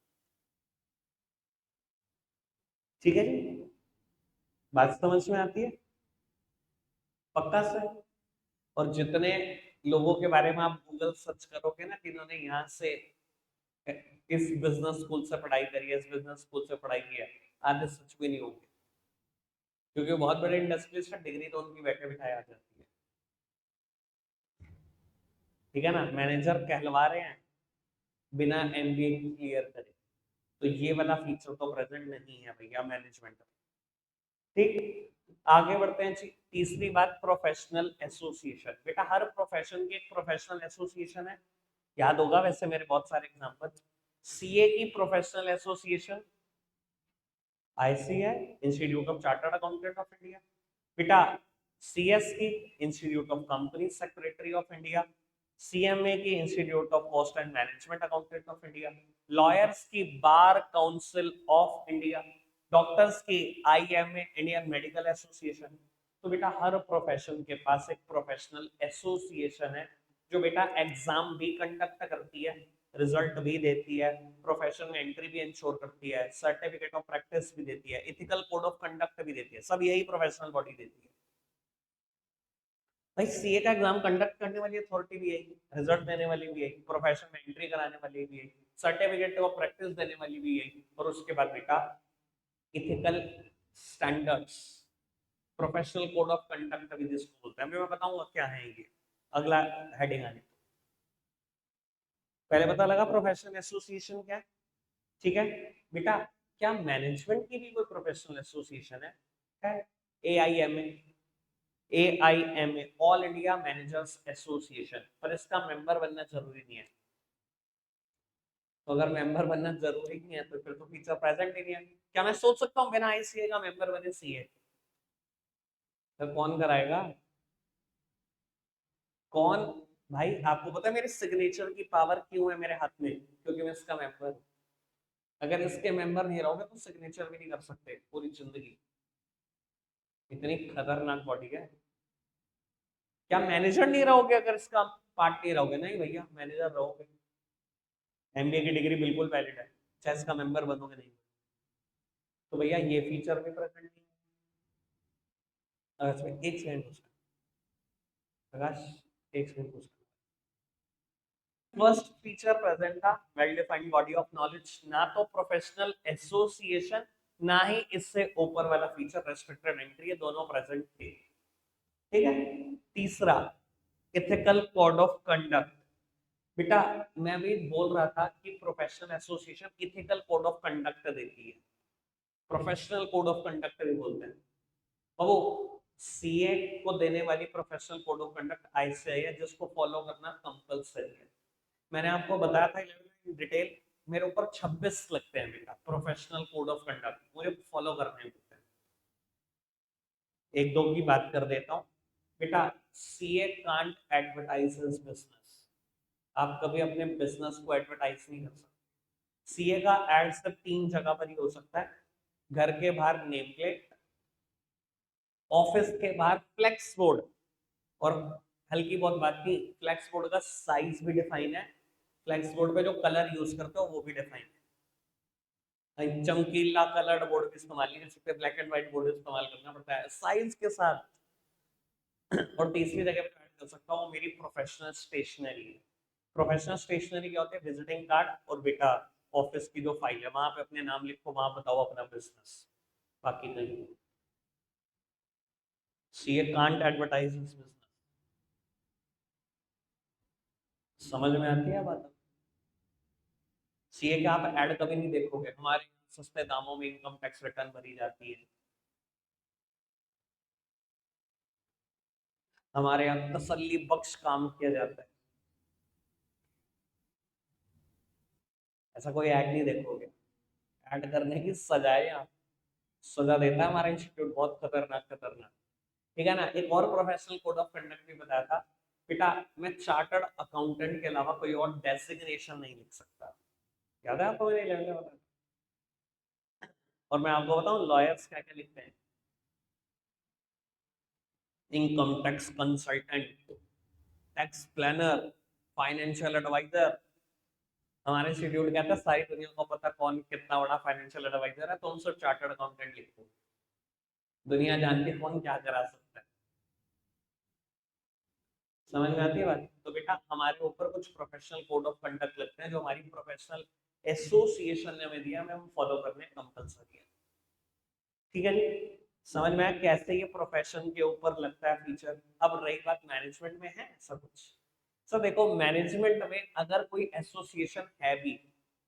ठीक है जी, बात समझ में आती है? पक्का से? और जितने लोगों के बारे में आप गूगल सर्च करोगे ना, जिन्होंने यहाँ से इस बिजनेस स्कूल से पढ़ाई करी है, इस बिजनेस स्कूल से पढ़ाई की है, आधे सच भी नहीं होंगे, क्योंकि बहुत बड़े इंडस्ट्री से डिग्री तो उनकी बैठे बिठाए आ जाती है। ठीक है ना, मैनेजर कहलवा रहे हैं बिना एमबीए क्लियर करे, तो ये वाला फीचर तो प्रेजेंट नहीं है भैया मैनेजमेंट में। ठीक, आगे बढ़ते हैं जी। तीसरी बात, प्रोफेशनल एसोसिएशन। बेटा हर प्रोफेशन की एक प्रोफेशनल एसोसिएशन है, याद होगा वैसे मेरे बहुत सारे एग्जांपल। सीए की प्रोफेशनल एसोसिएशन आईसी है, institute of chartered accountant of India. बेटा सीएस की institute of company secretary of India, CMA की institute of cost and management accountant of India, lawyers की bar council of India, doctors की IMA Indian medical association. तो बेटा हर profession के पास एक professional association है, जो बेटा एग्जाम भी कंडक्ट करती है, रिजल्ट भी देती है, प्रोफेशन में एंट्री भी इंश्योर करती है, सर्टिफिकेट ऑफ प्रैक्टिस भी देती है, एथिकल कोड ऑफ कंडक्ट भी देती है, सब यही प्रोफेशनल बॉडी देती है। भाई सीए का एग्जाम कंडक्ट करने वाली अथॉरिटी भी यही, रिजल्ट देने वाली भी यही, प्रोफेशन में एंट्री कराने वाली भी यही, सर्टिफिकेट ऑफ प्रैक्टिस देने वाली भी यही, और उसके बाद बेटा ethical standards, professional code of conduct भी जिसको बोलते हैं। मैं बताऊंगा क्या है ये अगला हेडिंग आने। पहले पता लगा प्रोफेशनल एसोसिएशन क्या है, ठीक है बेटा। क्या मैनेजमेंट की भी कोई प्रोफेशनल एसोसिएशन है? एआईएमए, एआईएमए ऑल इंडिया मैनेजर्स एसोसिएशन, पर इसका मेंबर बनना जरूरी नहीं है। तो अगर मेंबर बनना जरूरी नहीं है तो फिर तो फीचर प्रेजेंट ही नहीं है। क्या मैं सोच सकता हूँ बिना आईसीए का मेंबर बने सीए? तो कौन कराएगा? कौन? भाई आपको पता है मेरे सिग्नेचर की पावर क्यों है मेरे हाथ में? क्योंकि मैं इसका मेंबर हूँ। अगर इसके मेंबर नहीं रहोगे तो सिग्नेचर भी नहीं कर सकते पूरी जिंदगी। इतनी खतरनाक बॉडी है। क्या मैनेजर नहीं रहोगे अगर इसका पार्ट नहीं रहोगे? नहीं भैया, मैनेजर रहोगे। एमबीए की डिग्री बिल्कुल वैलिड है, चाहे इसका मेंबर बनोगे नहीं। तो भैया ये फीचर भी प्रेजेंट नहीं है। अच्छा एक सेकंड पूछना प्रकाश, एक सेकंड पूछना। फर्स्ट फीचर प्रेजेंट था, well defined body of knowledge, ना तो प्रोफेशनल एसोसिएशन ना ही इससे ऊपर वाला फीचर रेस्ट्रिक्टेड एंट्री, ये दोनों प्रेजेंट थे। ठीक है। तीसरा, इथिकल कोड ऑफ कंडक्ट। बेटा मैं भी बोल रहा था कि professional association ethical code of conduct देती है, प्रोफेशनल कोड ऑफ कंडक्ट भी बोलते हैं। और वो सीए को देने वाली professional code of conduct ICI है, जिसको फॉलो करना कंपलसरी है। मैंने आपको बताया था 11 में डिटेल, मेरे ऊपर 26 लगते हैं बेटा प्रोफेशनल कोड ऑफ कंडक्ट, मुझे फॉलो करने होते हैं। एक दो की बात कर देता हूँ बेटा। CA can't advertise his business, आप कभी अपने बिजनेस को एडवर्टाइज नहीं कर सकते। सीए का एड सिर्फ 3 जगह पर ही हो सकता है, घर के बाहर नेम प्लेट, ऑफिस के बाहर फ्लेक्स बोर्ड, और हल्की बहुत बात की, फ्लेक्स बोर्ड का साइज भी डिफाइन है, फ्लेक्स बोर्ड पे जो कलर यूज करते हो वो भी डिफाइन है। चमकीला कलर्ड बोर्ड भी इस्तेमाल नहीं कर सकते, ब्लैक एंड व्हाइट बोर्ड इस्तेमाल करना पड़ता है साइज के साथ। और तीसरी जगह पे ऐड कर सकता हूँ मेरी प्रोफेशनल स्टेशनरी। प्रोफेशनल स्टेशनरी क्या होते हैं? विजिटिंग कार्ड और बेटा ऑफिस की जो फाइल है वहां पे अपने नाम लिखो, वहां बताओ अपना बिजनेस, बाकी नहीं। CA can't advertise his business. समझ में आती है बात? सीए का आप ऐड कभी नहीं देखोगे, हमारे सस्ते दामों में इनकम टैक्स रिटर्न भरी जाती है, हमारे यहाँ तसल्ली बख्श काम किया जाता है, ऐसा कोई ऐड नहीं देखोगे। ऐड करने की सजा है यहाँ, सजा देता है हमारा इंस्टीट्यूट, बहुत खतरनाक खतरनाक। ठीक है ना। एक और प्रोफेशनल कोड ऑफ कंडक्ट भी बताया था बेटा, मैं चार्टर्ड अकाउंटेंट के अलावा कोई और डेजिग्नेशन नहीं लिख सकता। याद है आपको मैंने 11 में बताया? और मैं आपको बताऊं लॉयर्स क्या क्या लिखते हैं? Income tax consultant, tax planner, financial adviser. हमारे इंस्टीट्यूट कहता है सारी दुनिया को पता कौन कितना बड़ा फाइनेंशियल एडवाइजर है, तो हम सिर्फ चार्टर्ड अकाउंटेंट लिखते हैं। दुनिया जानती है कौन क्या करा सकता है। समझ में आती है बात? तो बेटा हमारे ऊपर कुछ प्रोफेशनल कोड ऑफ कंडक्ट लगते हैं जो हमारी प्रोफेशनल एसोसिएशन ने हमें दिया, हमें हम फॉलो करने कंपलसरी है। ठीक है जी, समझ में आया कैसे ये प्रोफेशन के ऊपर लगता है फीचर। अब रही बात मैनेजमेंट में है ऐसा कुछ। सर देखो मैनेजमेंट में अगर कोई एसोसिएशन है भी,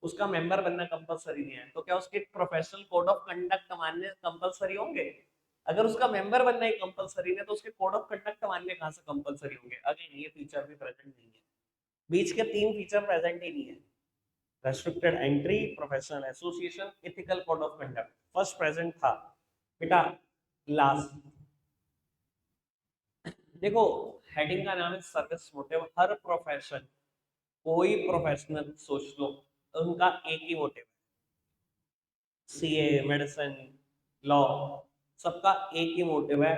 उसका मेंबर बनना कंपलसरी नहीं है, तो क्या उसके प्रोफेशनल कोड ऑफ कंडक्ट मानने कंपलसरी होंगे? अगर उसका मेंबर बनना ही कंपलसरी है तो उसके कोड ऑफ कंडक्ट मानने कहां से कंपलसरी होंगे? अगेन ये फीचर भी प्रेजेंट नहीं है, बीच के तीन फीचर प्रेजेंट ही नहीं है। Restricted entry, professional association, ethical code of conduct first present था बेटा। लास्ट देखो हेडिंग का नाम है सर्विस मोटिव। हर प्रोफेशन, कोई प्रोफेशनल सोच लो, उनका एक ही मोटिव, सीए, मेडिसिन, लॉ, सबका एक ही मोटिव है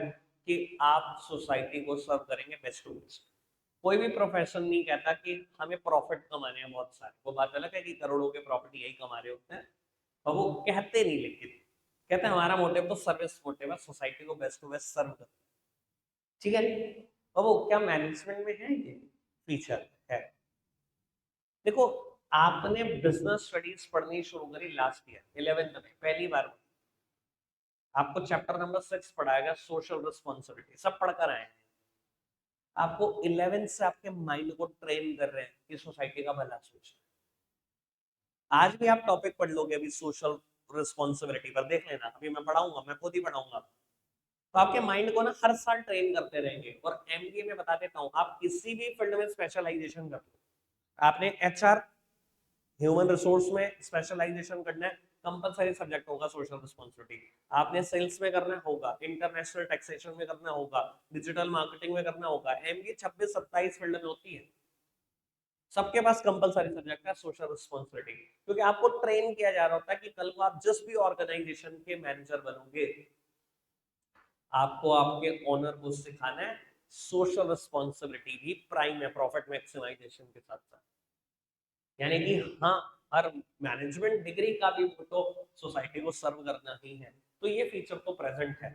कि आप सोसाइटी को सर्व करेंगे बेस्ट टू बेस्ट। कोई भी प्रोफेशन नहीं कहता कि हमें प्रॉफिट कमाने हैं बहुत सारे, वो बात अलग है कि करोड़ों के प्रॉफिट यही कमा रहे होते हैं, और वो कहते नहीं, लेकिन कहते हैं हमारा मोटिव तो सर्विस मोटिव है, सोसाइटी को बेस्ट टू बेस्ट सर्व करना। ठीक है, और वो क्या मैनेजमेंट में है ये फीचर है? देखो आपने बिजनेस स्टडीज पढ़नी शुरू करी लास्ट ईयर 11th में, पहली बार आपको चैप्टर नंबर 6 पढ़ाएगा सोशल रिस्पॉन्सिबिलिटी, सब पढ़कर आए हैं। आपको 11th से आपके माइंड को ट्रेन कर रहे हैं कि सोसाइटी का भला सोचना। आज भी आप टॉपिक पढ़ लोगे अभी सोशल रिस्पॉन्सिबिलिटी पर, देख लेना, अभी मैं पढ़ाऊंगा, मैं खुद ही पढ़ाऊंगा, तो आपके माइंड को ना हर साल ट्रेन करते रहेंगे। और एमबीए में बता देता हूँ, आप किसी भी फील्ड में स्पेशलाइजेशन कर लो, आपने एचआर ह्यूमन रिसोर्स में स्पेशलाइजेशन करना है, कंपलसरी सब्जेक्ट होगा सोशल रिस्पॉन्सिबिलिटी। आपने सेल्स में करना होगा, इंटरनेशनल टैक्सेशन में करना होगा, डिजिटल मार्केटिंग में करना होगा, एमबीए 26-27 फील्ड में होती है, सबके पास कंपलसरी सब्जेक्ट है सोशल रिस्पॉन्सिबिलिटी। क्योंकि आपको ट्रेन किया जा रहा होता है कि कल को आप जिस भी ऑर्गेनाइजेशन के मैनेजर बनोगे, आपको आपके ओनर को सिखाना है सोशल रिस्पॉन्सिबिलिटी भी प्राइम है प्रॉफिट मैक्सिमाइजेशन के साथ साथ। यानी कि हाँ, हर मैनेजमेंट डिग्री का भी तो सोसाइटी को सर्व करना ही है। तो ये फीचर तो प्रेजेंट है,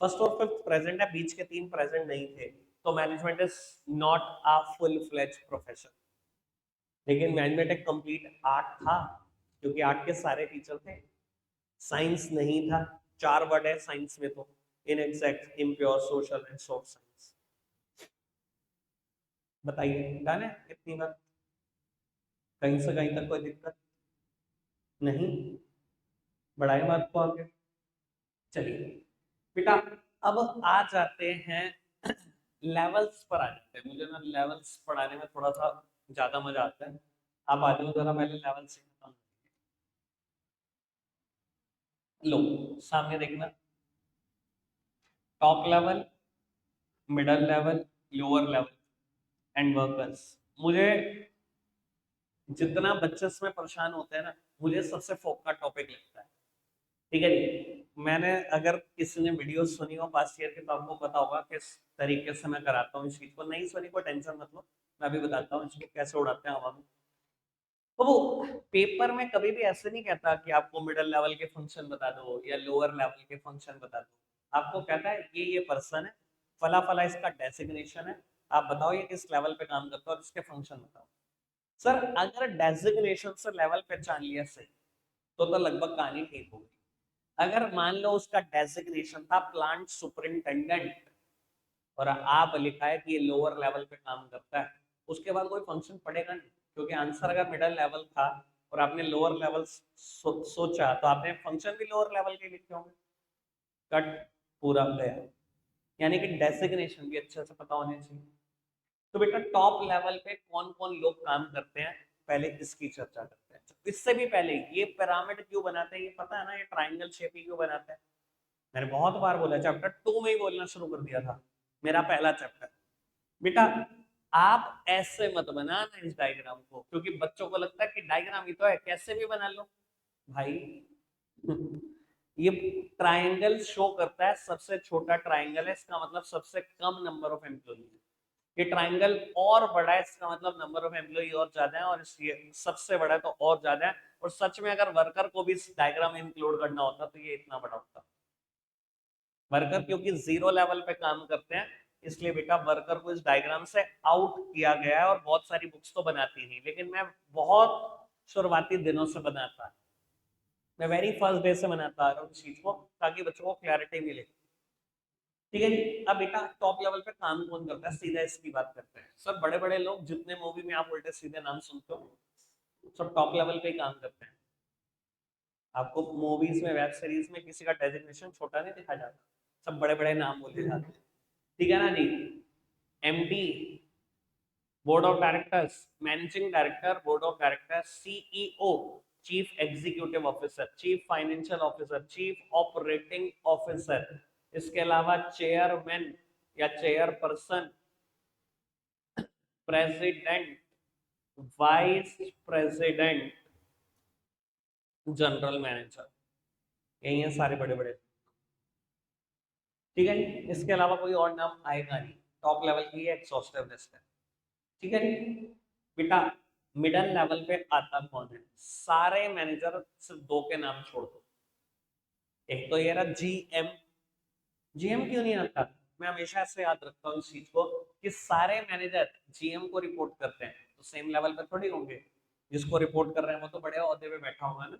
फर्स्ट और फिफ्थ प्रेजेंट है, बीच के तीन प्रेजेंट नहीं थे। तो management is not a full fledge profession. लेकिन मैनेजमेंट एक कंप्लीट आर्ट था, क्योंकि आर्ट के सारे फीचर थे। साइंस नहीं था, चार वर्ड है साइंस में तो, inexact, impure, social and soft science. बताइए डन है कितनी बार? कहीं से कहीं तक कोई दिक्कत नहीं? बढ़ाए बात को आगे, चलिए बेटा अब आ जाते हैं लेवल्स पर। आ जाते हैं, मुझे ना लेवल्स पढ़ाने में थोड़ा सा ज्यादा मजा आता है। आप आ जाओ जरा, पहले लेवल से खत्म। लो सामने देखना, top level, middle level, lower level and workers. मुझे जितना बच्चे इसमें परेशान होते हैं ना, मुझे सबसे फोक का टॉपिक लगता है। ठीक है जी, मैंने अगर किसी ने वीडियो सुनी हो पास्ट ईयर की तो आपको पता होगा किस तरीके से मैं कराता हूँ इस चीज को। नहीं सुनी को टेंशन मत लो, मैं अभी बताता हूँ इसको कैसे उड़ाते हैं हवा में। तो वो पेपर में कभी भी ऐसे नहीं कहता कि आपको मिडिल लेवल के फंक्शन बता दो या लोअर लेवल के फंक्शन बता दो। आपको कहता है ये पर्सन है, फला फला इसका डेसिग्नेशन है, आप बताओ ये किस लेवल पे काम करता है और इसके फंक्शन बताओ। सर अगर डेजिग्नेशन से लेवल पहचान लिया सही तो लगभग कहानी ठीक होगी। अगर मान लो उसका डेजिग्नेशन था प्लांट सुपरिंटेंडेंट और आप लिखा है कि ये लोअर लेवल पे काम करता है, उसके बाद कोई फंक्शन पड़ेगा नहीं, क्योंकि आंसर अगर मिडिल लेवल था और आपने लोअर लेवल सोचा तो आपने फंक्शन भी लोअर लेवल के लिखे होंगे। कट, पूरा गया। यानी कि डेजिग्नेशन भी अच्छे से पता होने चाहिए। तो बेटा टॉप लेवल पे कौन कौन लोग काम करते हैं, पहले इसकी चर्चा करते हैं। इससे भी पहले ये पिरामिड क्यों बनाते हैं ये पता है ना, ये ट्राइंगल शेप ही क्यों बनाते हैं? मैंने बहुत बार बोला, चैप्टर 2 में ही बोलना शुरू कर दिया था, मेरा पहला चैप्टर। बेटा आप ऐसे मत बनाना इस डायग्राम को, क्योंकि बच्चों को लगता है कि डायग्राम ही तो है कैसे भी बना लो। भाई ये ट्राइंगल शो करता है सबसे छोटा ट्राइंगल है, इसका मतलब सबसे कम नंबर ऑफ एम्प्लॉई है। ये ट्राइंगल और बड़ा है, इसका मतलब नंबर ऑफ एम्प्लॉई और ज्यादा है, और ये सबसे बड़ा है तो और ज्यादा है। और सच में अगर वर्कर को भी इस डायग्राम में इंक्लूड करना होता तो ये इतना बड़ा होता। वर्कर क्योंकि जीरो लेवल पे काम करते हैं, इसलिए बेटा वर्कर को इस डायग्राम से आउट किया गया है। और बहुत सारी बुक्स तो बनाती नहीं, लेकिन मैं बहुत शुरुआती दिनों से बनाता, मैं वेरी फर्स्ट डे से बनाता आ रहा हूँ इस चीज को, ताकि बच्चों को क्लैरिटी मिले। ठीक है जी। अब बेटा टॉप लेवल पे काम कौन करता है, सीधा इसकी बात करते हैं। सब बड़े बड़े लोग जितने मूवी में आप उल्टे सीधे नाम सुनते हो, सब टॉप लेवल पे ही काम करते हैं। आपको मूवीज में, वेब सीरीज में किसी का डेजिग्नेशन छोटा नहीं दिखा जाता, सब बड़े बड़े नाम बोले जाते हैं। ठीक है ना जी। MD, board of directors, managing director, board of directors, CEO, chief executive officer, chief financial officer, chief operating officer, इसके अलावा चेयरमैन या chairperson, president, vice president, general manager, यही है सारे बड़े बड़े। ठीक है जी। इसके अलावा कोई और नाम आएगा नहीं, टॉप लेवल की एग्जॉस्टिव लिस्ट है। ठीक है जी। बेटा मिडल लेवल पे आता कौन है, सारे मैनेजर सिर्फ दो के नाम छोड़ दो। एक तो ये रहा जीएम। जीएम क्यों नहीं आता, मैं हमेशा ऐसे याद रखता हूँ इस चीज को कि सारे मैनेजर जीएम को रिपोर्ट करते हैं, तो सेम लेवल पे थोड़ी होंगे। जिसको रिपोर्ट कर रहे हैं वो तो बड़े ओहदे पे बैठा होगा ना।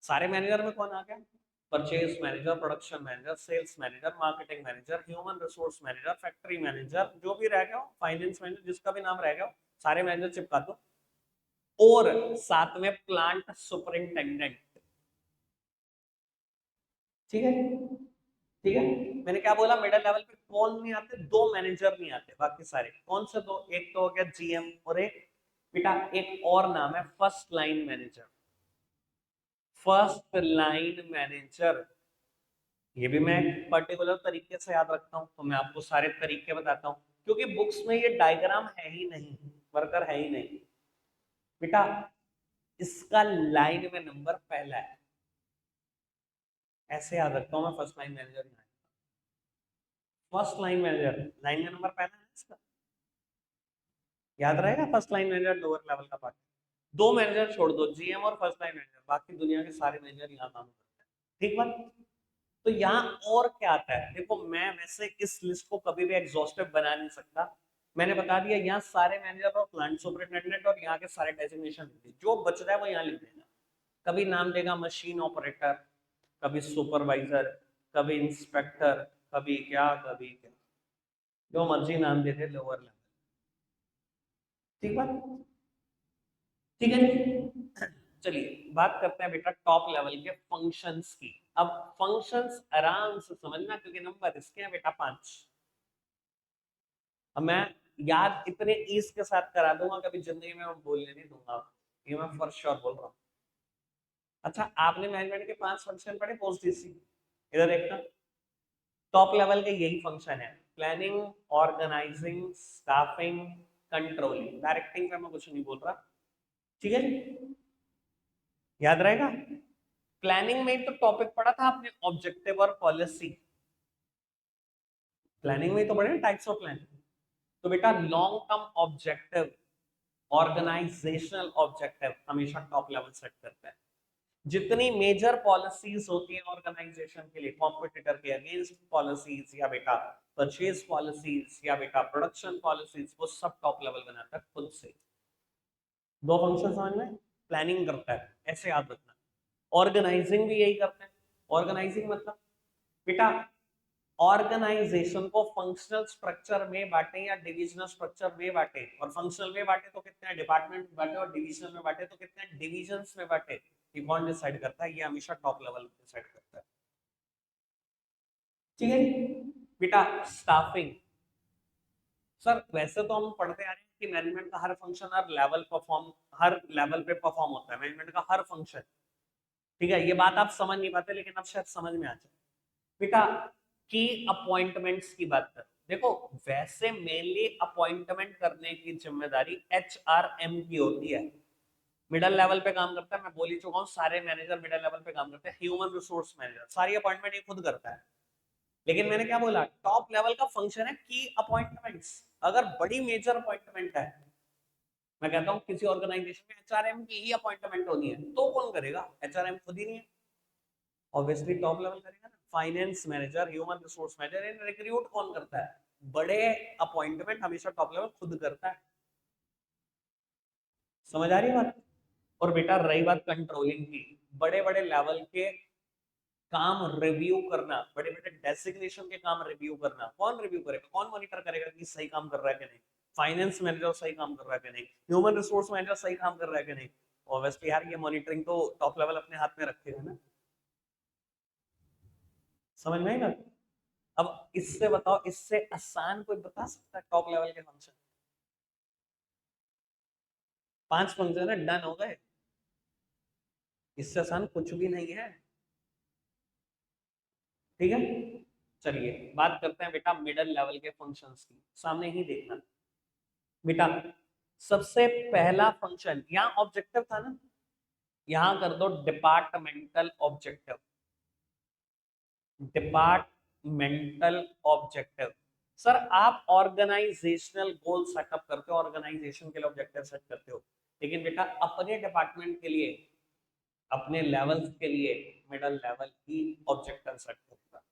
सारे मैनेजर में कौन आ गया, purchase manager, production manager, sales manager, marketing manager, human resource manager, factory manager, जो भी रह गया, फाइनेंस मैनेजर, जिसका भी नाम रह गया, सारे मैनेजर चिपका दो। और साथ में प्लांट सुपरिंटेंडेंट। ठीक है। ठीक है। मैंने क्या बोला, मिडिल लेवल पे कौन नहीं आते, दो मैनेजर नहीं आते, बाकी सारे कौन से दो, एक तो हो गया जीएम, और एक बेटा एक और नाम है first line manager. First line manager, ये भी मैं पर्टिकुलर तरीके से याद रखता हूं, तो मैं आपको सारे तरीके बताता हूं, क्योंकि बुक्स में ये डायग्राम है ही नहीं, वर्कर है ही नहीं बेटा। इसका लाइन में नंबर पहला है, ऐसे याद रखता हूं मैं। First line manager, first line manager, line का नंबर पहला है इसका, याद रहेगा। First line manager lower level का पार्ट। दो मैनेजर छोड़ दो, जीएम और फर्स्ट लाइन मैनेजर, बाकी दुनिया के सारे मैनेजर यहाँ काम करते हैं। ठीक बात। तो यहाँ और क्या आता है, देखो मैं वैसे इस लिस्ट को कभी भी एग्जॉस्टिव बना नहीं सकता। मैंने बता दिया यहाँ सारे मैनेजर और प्लांट सुपरिटेंडेंट और यहाँ के सारे डेजिग्नेशन, जो बच रहा है वो यहाँ लिख देना। कभी नाम देगा मशीन ऑपरेटर, कभी सुपरवाइजर, कभी इंस्पेक्टर, कभी क्या कभी क्या, जो मर्जी नाम दे दे लोअर लेवल। ठीक बात। ठीक है जी। चलिए बात करते हैं बेटा टॉप लेवल के फंक्शंस की। अब फंक्शंस आराम से समझना, क्योंकि नंबर इसके हैं बेटा 5। अब मैं याद इतने ईज के साथ करा दूंगा, कभी जिंदगी में मैं बोलने नहीं दूंगा, ये मैं फॉर श्योर बोल रहा हूँ। अच्छा आपने मैनेजमेंट के 5 फंक्शन पढ़े पोस्ट डीसी, इधर देखना। टॉप लेवल के यही फंक्शन है, planning, organising, staffing, controlling. Directing का मैं कुछ नहीं बोल रहा। ठीक है जी। याद रहेगा। प्लानिंग में तो टॉपिक पढ़ा था आपने, ऑब्जेक्टिव और पॉलिसी। प्लानिंग में तो पढ़े टाइप्स ऑफ प्लानिंग। तो बेटा long term objective, organisational objective हमेशा टॉप लेवल सेट करता है। जितनी मेजर पॉलिसीज होती है ऑर्गेनाइजेशन के लिए, कॉम्पिटिटर के अगेंस्ट पॉलिसीज या बेटा परचेज पॉलिसीज या बेटा प्रोडक्शन पॉलिसीज, वो सब टॉप लेवल बनाता है खुद से। दो फंक्शन समझ में, प्लानिंग करता है, ऐसे याद रखना। ऑर्गेनाइजिंग भी यही करते हैं। ऑर्गेनाइजिंग मतलब बेटा ऑर्गेनाइजेशन को फंक्शनल स्ट्रक्चर में बांटे या डिविजनल स्ट्रक्चर में बांटे। और फंक्शनल में बांटे तो कितने डिपार्टमेंट में बांटे, और डिविजनल में बांटे तो कितने डिविजन्स में बांटे, ये कौन डिसाइड करता है, ये हमेशा टॉप लेवल डिसाइड करता है। ठीक है बेटा। स्टाफिंग, सर वैसे तो हम पढ़ते आ रहे हैं कि मैनेजमेंट का हर फंक्शन हर लेवल पे परफॉर्म होता है, मैनेजमेंट का हर फंक्शन। ठीक है, ये बात आप समझ नहीं पाते, लेकिन अब शायद समझ में आ जाए। बेटा की अपॉइंटमेंट्स की बात कर, देखो वैसे मेनली अपॉइंटमेंट करने की जिम्मेदारी एचआरएम की होती है। मिडिल लेवल पे काम करता है, मैं बोल ही चुका हूँ सारे मैनेजर मिडिल लेवल पे काम करते हैं। ह्यूमन रिसोर्स मैनेजर सारी अपॉइंटमेंट ये खुद करता है। लेकिन मैंने क्या बोला, टॉप लेवल का फंक्शन है की अपॉइंटमेंट्स। अगर बड़ी मेजर अपॉइंटमेंट है, मैं कहता हूँ किसी ऑर्गेनाइजेशन में एचआरएम की ही अपॉइंटमेंट होनी है, तो कौन करेगा, एचआरएम खुद ही नहीं है, ऑब्वियसली टॉप लेवल करेगा ना। Finance manager, human resource manager, इन रिक्रूट कौन करता है, बड़े अपॉइंटमेंट हमेशा टॉप लेवल खुद करता है। समझ आ रही है बात? और बेटा रही बात कंट्रोलिंग की, बड़े बड़े लेवल के काम रिव्यू करना, बड़े बड़े डेसिग्नेशन के काम रिव्यू करना, कौन रिव्यू करेगा, कौन मॉनिटर करेगा कि सही काम कर रहा है कि नहीं? फाइनेंस मैनेजर सही काम कर रहा है कि नहीं? ह्यूमन रिसोर्स मैनेजर सही काम कर रहा है कि नहीं? ऑब्वियसली यार ये मॉनिटरिंग तो टॉप लेवल अपने हाथ में रखेगा ना। समझ में आई ना? अब इससे बताओ, इससे आसान कोई बता सकता है टॉप लेवल के फंक्शन? 5 फंक्शन है, डन हो गए। इससे आसान कुछ भी नहीं है। ठीक है, चलिए बात करते हैं बेटा मिडिल लेवल के फंक्शंस की। सामने ही देखना बेटा, सबसे पहला फंक्शन यहां ऑब्जेक्टिव था ना, यहां कर दो departmental objective. Departmental objective. Sir आप ऑर्गेनाइजेशनल गोल सेटअप करते हो, ऑर्गेनाइजेशन के लिए ऑब्जेक्टिव सेट करते हो, लेकिन बेटा अपने डिपार्टमेंट के लिए, अपने लेवल्स के लिए मिडिल लेवल ही ऑब्जेक्टिव सेट करता है।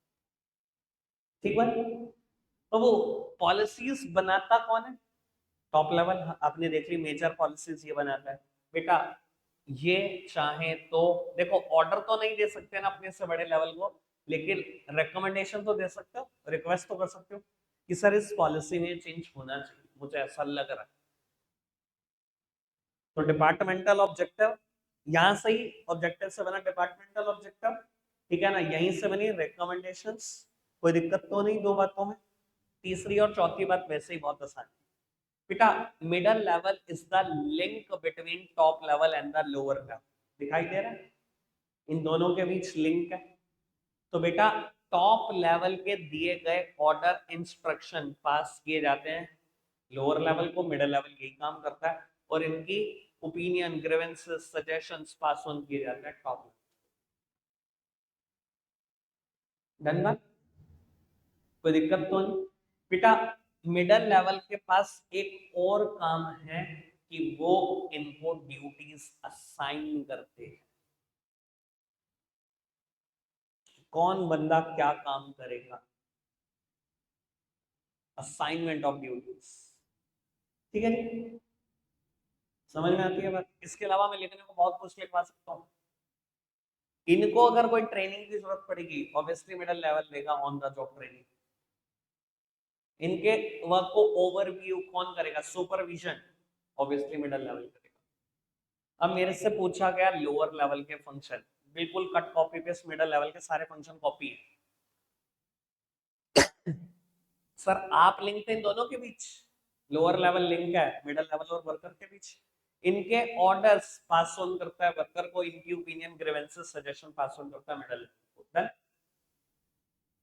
ठीक है, तो वो पॉलिसीज बनाता कौन है? Top level. आपने देख ली मेजर पॉलिसीज ये बनाता है बेटा। ये चाहे तो देखो ऑर्डर तो नहीं दे सकते ना अपने से बड़े लेवल को, लेकिन रिकमेंडेशन तो दे सकते हो, रिक्वेस्ट तो कर सकते हो कि सर इस पॉलिसी में चेंज होना चाहिए, मुझे ऐसा लग रहा है। तो डिपार्टमेंटल ऑब्जेक्टिव यहां से ही ऑब्जेक्टिव से बना डिपार्टमेंटल ऑब्जेक्टिव। ठीक है ना, यहीं से बनी रिकमेंडेशंस। कोई दिक्कत तो नहीं दो बातों में? तीसरी और चौथी बात वैसे ही बहुत आसान है बेटा। Middle level is the link between top level and the lower level. दिखाई दे रहा है? इन दोनों के बीच लिंक है। तो बेटा टॉप लेवल के दिए गए ऑर्डर इंस्ट्रक्शन पास किए जाते हैं लोअर लेवल को, मिडिल लेवल यही काम करता है, और इनकी opinion, grievances, suggestions pass on किए जाते हैं टॉप लेवल। डन बात? कोई दिक्कत तो नहीं बेटा? मिडिल लेवल के पास एक और काम है कि वो इनको ड्यूटीज असाइन करते हैं। कौन बंदा क्या काम करेगा, असाइनमेंट ऑफ ड्यूटीज। ठीक है जी, समझ में आती है बात? इसके अलावा मैं लिखने को बहुत कुछ लिखवा सकता हूँ। इनको अगर कोई ट्रेनिंग की जरूरत पड़ेगी, ऑब्वियसली मिडिल लेवल देगा ऑन द जॉब ट्रेनिंग। इनके वर्क को ओवरव्यू कौन करेगा, सुपरविजन ऑब्वियसली मिडिल लेवल करेगा। अब मेरे से पूछा गया लोअर लेवल के फंक्शन, बिल्कुल cut copy paste, middle level के सारे फंक्शन कॉपी है। सर आप लिंक थे इन दोनों के बीच, लोअर लेवल लिंक है मिडिल लेवल और वर्कर के बीच। इनके ऑर्डर्स पास ऑन करता है वर्कर को, इनकी opinion, grievances, suggestion pass on करता है मिडिल लेवल को। डन?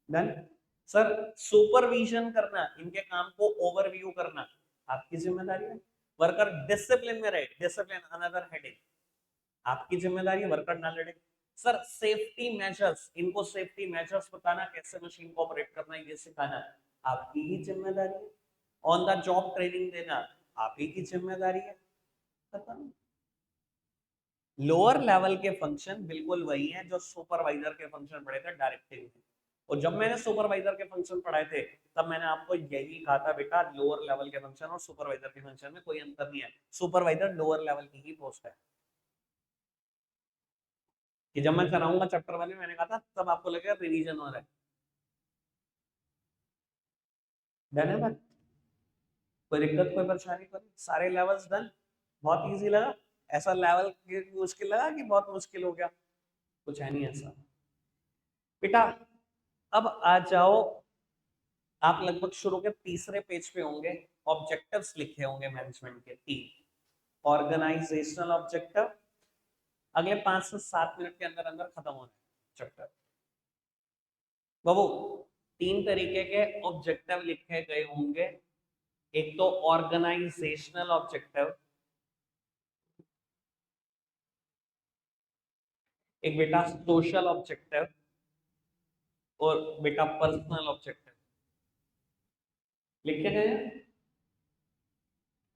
डन? सर सुपरविजन करना, इनके काम को ओवरव्यू करना आपकी जिम्मेदारी है। वर्कर डिसिप्लिन में रहे, डिसिप्लिन अनदर हेडिंग, आपकी जिम्मेदारी है, वर्कर ना लड़े। सर सेफ्टी मेजर्स, इनको सेफ्टी मेजर्स बताना, कैसे मशीन को ऑपरेट करना है ये सिखाना आपकी ही जिम्मेदारी है। ऑन द जॉब ट्रेनिंग देना आप ही की जिम्मेदारी है। लोअर लेवल के फंक्शन बिल्कुल वही हैं जो सुपरवाइजर के फंक्शन पढ़े थे डायरेक्टिव। और जब मैंने सुपरवाइजर के फंक्शन पढ़ाए थे तब मैंने आपको यही कहा था बेटा, लोअर लेवल के फंक्शन और सुपरवाइजर के फंक्शन में कोई अंतर नहीं है, सुपरवाइजर लोअर लेवल की ही पोस्ट है। कि जब मैं कराऊंगा चैप्टर 1 में, मैंने कहा था तब आपको लगेगा रिवीजन हो रहा है। डन है बात? कोई दिक्कत, कोई परेशानी? कोई? सारे लेवल्स डन? बहुत इजी लगा? ऐसा लेवल मुश्किल लगा कि बहुत मुश्किल हो गया? कुछ है नहीं ऐसा बेटा। अब आ जाओ, आप लगभग शुरू के तीसरे पेज पे होंगे, ऑब्जेक्टिव्स लिखे होंगे मैनेजमेंट के 3। ऑर्गेनाइजेशनल ऑब्जेक्टिव, अगले 5 से 7 मिनट के अंदर अंदर खत्म होना है चैप्टर। बाबू 3 तरीके के ऑब्जेक्टिव लिखे गए होंगे। एक तो ऑर्गेनाइजेशनल ऑब्जेक्टिव, एक बेटा सोशल ऑब्जेक्टिव, और बेटा पर्सनल ऑब्जेक्टिव। लिखे गए?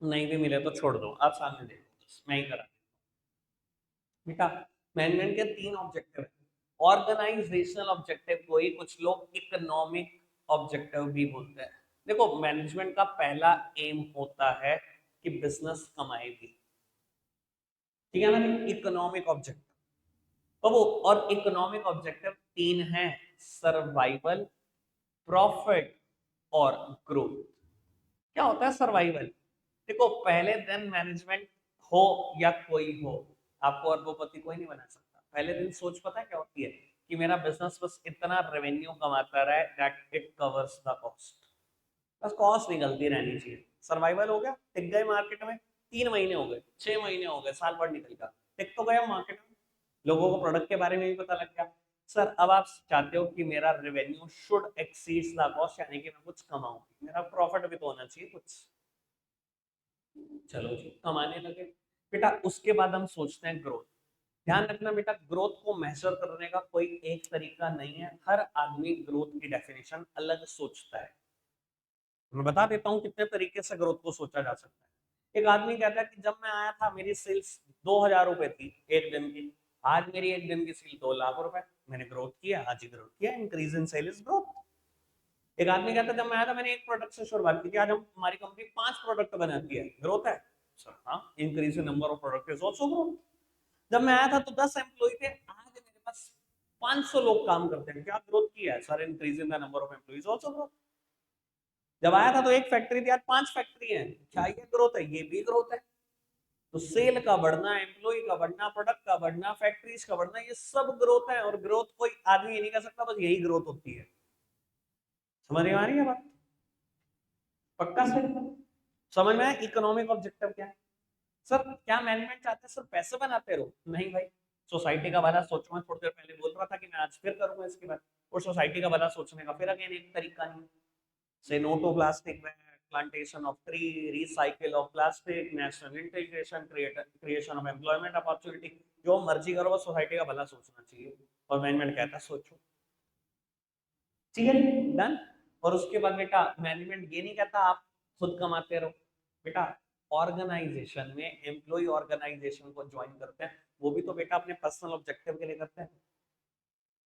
नहीं भी मिले तो छोड़ दो, आप सामने देखो, मैं ही करा बेटा। मैनेजमेंट के 3 ऑब्जेक्टिव है। ऑर्गेनाइजेशनल ऑब्जेक्टिव को ही कुछ लोग इकोनॉमिक ऑब्जेक्टिव भी बोलते हैं। देखो मैनेजमेंट का पहला एम होता है कि बिजनेस कमाएगी, ठीक है ना जी, इकोनॉमिक ऑब्जेक्टिव। तो वो और इकोनॉमिक ऑब्जेक्टिव तीन हैं, सर्वाइवल, प्रॉफिट और ग्रोथ। क्या होता है सर्वाइवल? देखो पहले दिन मैनेजमेंट हो या कोई हो, आपको अरबोपति कोई नहीं बना सकता। पहले दिन सोच पता है क्या होती है कि मेरा बिजनेस बस इतना रेवेन्यू कमाता रहे that it covers the cost, बस कॉस्ट निकलती रहनी चाहिए। सर्वाइवल हो गया, टिक गए मार्केट में, 3 महीने हो गए, 6 महीने हो गए, साल भर निकल गया, टिक तो गया मार्केट में, लोगों को प्रोडक्ट के बारे में भी पता लग गया। सर अब आप चाहते हो कि मेरा revenue should exceed the cost, यानी कि मैं कुछ कमाऊं, मेरा प्रॉफिट भी तो होना चाहिए कुछ। चलो जी कमाने लगे बेटा, उसके बाद हम सोचते हैं ग्रोथ। ध्यान रखना बेटा, ग्रोथ को मेजर करने का कोई एक तरीका नहीं है, हर आदमी ग्रोथ की डेफिनेशन अलग सोचता है। मैं बता देता हूँ कितने तरीके से ग्रोथ को सोचा जा सकता है। एक आदमी कहता है कि जब मैं आया था मेरी सेल्स 2000 रुपए थी एक दिन की, आज मेरी एक दिन की सेल 2 लाख रुपए, मैंने ग्रोथ किया, आज ही ग्रोथ किया, increase in sale is growth. एक आदमी कहता है जब मैं आया था मैंने एक प्रोडक्ट से शुरुआत की थी, आज हम हमारी कंपनी 5 प्रोडक्ट बनाती है, ग्रोथ है सर। हाँ, increase in number of product is also growth. जब मैं आया था तो 10 एम्प्लॉय थे, आज मेरे पास 500 लोग काम करते हैं, क्या ग्रोथ किया है sir? Increase in the number of employees also growth. जब आया था तो एक फैक्ट्री थी, आज 5 फैक्ट्री है, क्या ये ग्रोथ है? ये भी ग्रोथ है। तो सेल का बढ़ना, एम्प्लॉय का बढ़ना, प्रोडक्ट का बढ़ना, फैक्ट्रीज का बढ़ना, ये सब ग्रोथ है। और ग्रोथ कोई आदमी ये नहीं कर सकता बस यही ग्रोथ होती है। समझ में आ रही है बात? पक्का से समझ में आया इकोनॉमिक ऑब्जेक्टिव क्या है? सर क्या मैनेजमेंट चाहते हैं सर पैसे बनाते रहो? नहीं भाई, सोसाइटी का भला सोचो। मैं थोड़ी देर पहले बोल रहा था कि मैं आज फिर करूंगा इसके बाद। और सोसाइटी का भला सोचने का फिर अगेन एक तरीका नहीं। Say no to plastic bag, plantation of tree, recycle of plastic, national integration, creation of employment opportunity. जो मर्जी करो बस सोसाइटी का भला सोचना चाहिए। और मैनेजमेंट कहता है सोचो, ठीक है डन। और उसके बाद बेटा मैनेजमेंट ये नहीं कहता आप खुद कमाते रहो बेटा। ऑर्गेनाइजेशन में एम्प्लॉय ऑर्गेनाइजेशन को ज्वाइन करते हैं, वो भी तो बेटा अपने पर्सनल ऑब्जेक्टिव के लिए करते हैं।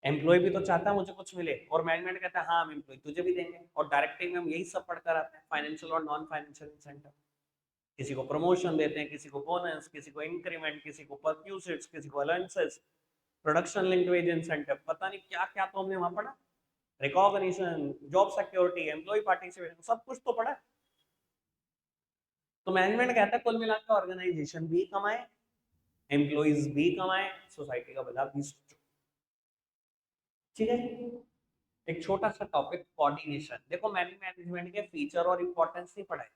एम्प्लॉय भी तो चाहता है मुझे कुछ मिले, और मैनेजमेंट कहता है हाँ हम एम्प्लॉय तुझे भी देंगे। और डायरेक्टिव में हम यही सब पढ़कर आते हैं, फाइनेंशियल और नॉन फाइनेंशियल इंसेंटिव। किसी को प्रमोशन देते हैं, किसी को बोनस, किसी को इंक्रीमेंट, किसी को परक्यूसिट्स, किसी को allowances, production linked wage incentive, पता नहीं क्या क्या तो हमने वहां पढ़ा। Recognition, job security, employee participation, सब कुछ तो पढ़ा है। तो मैनेजमेंट कहता है कुल मिलाकर ऑर्गेनाइजेशन भी कमाए, एम्प्लॉइज भी कमाए, सोसाइटी का भला भी सोचो, ठीक है। एक छोटा सा टॉपिक कोऑर्डिनेशन। देखो मैंने मैनेजमेंट के फीचर और इंपॉर्टेंस नहीं पढ़ाए,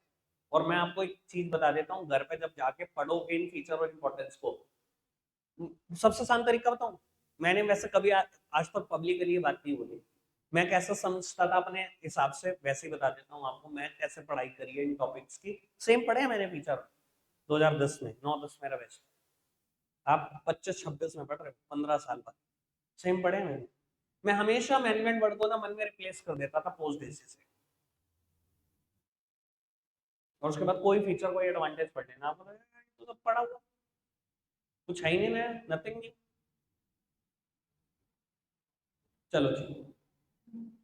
और मैं आपको एक चीज बता देता हूँ, घर पे जब जाके पढ़ोगे इन फीचर और इंपॉर्टेंस को, सबसे आसान तरीका बताऊं। मैंने वैसे कभी आज तक पब्लिकली ये बात नहीं बोली, मैं कैसे समझता था अपने हिसाब से वैसे ही बता देता हूँ आपको। मैं कैसे पढ़ाई करी है इन टॉपिक्स की, सेम पढ़े हैं मैंने फीचर 2010 में, 9-10 मेरा बैच। आप 25-26 में पढ़ रहे हो, 15 साल बाद सेम पढ़े हैं मैंने। मैं हमेशा मैनेजमेंट वर्ड को ना मन में रिप्लेस कर देता था पोस्ट बेसिस से, और उसके बाद कोई फीचर कोई एडवांटेज पढ़ लेना, आप तो सब पढ़ा हुआ, कुछ है ही नहीं नया, नथिंग न्यू। चलो जी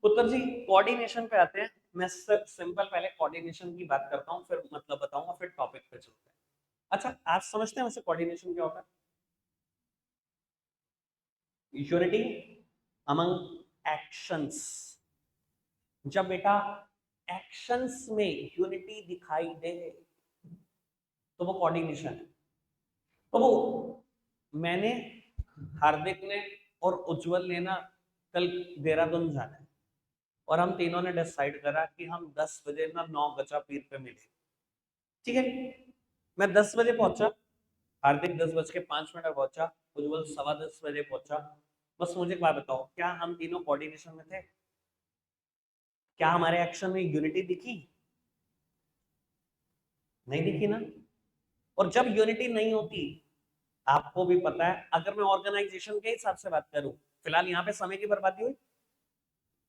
उत्तर जी, कोऑर्डिनेशन पे आते हैं। मैं सिर्फ सिंपल पहले कोऑर्डिनेशन की बात करता हूँ, फिर मतलब बताऊंगा, फिर टॉपिक पे चलते हैं। अच्छा आप समझते हैं वैसे कोऑर्डिनेशन क्या होता है? Unity among actions. जब बेटा एक्शंस में यूनिटी दिखाई दे तो वो कोऑर्डिनेशन है। तो वो मैंने, हार्दिक ने और उज्जवल ने ना कल देहरादून जाना है, और हम तीनों ने डिसाइड करा कि हम 10 बजे ना 9 गजा पीर पे मिले, ठीक है। मैं 10 बजे पहुंचा, हार्दिक 10:05 पहुंचा, उज्जवल 10:15 पहुंचा। बस मुझे एक बात बताओ, क्या हम तीनों कोऑर्डिनेशन में थे? क्या हमारे एक्शन में यूनिटी दिखी? नहीं दिखी ना। और जब यूनिटी नहीं होती, आपको भी पता है, अगर मैं ऑर्गेनाइजेशन के हिसाब से बात करूं, फिलहाल यहाँ पे समय की बर्बादी हुई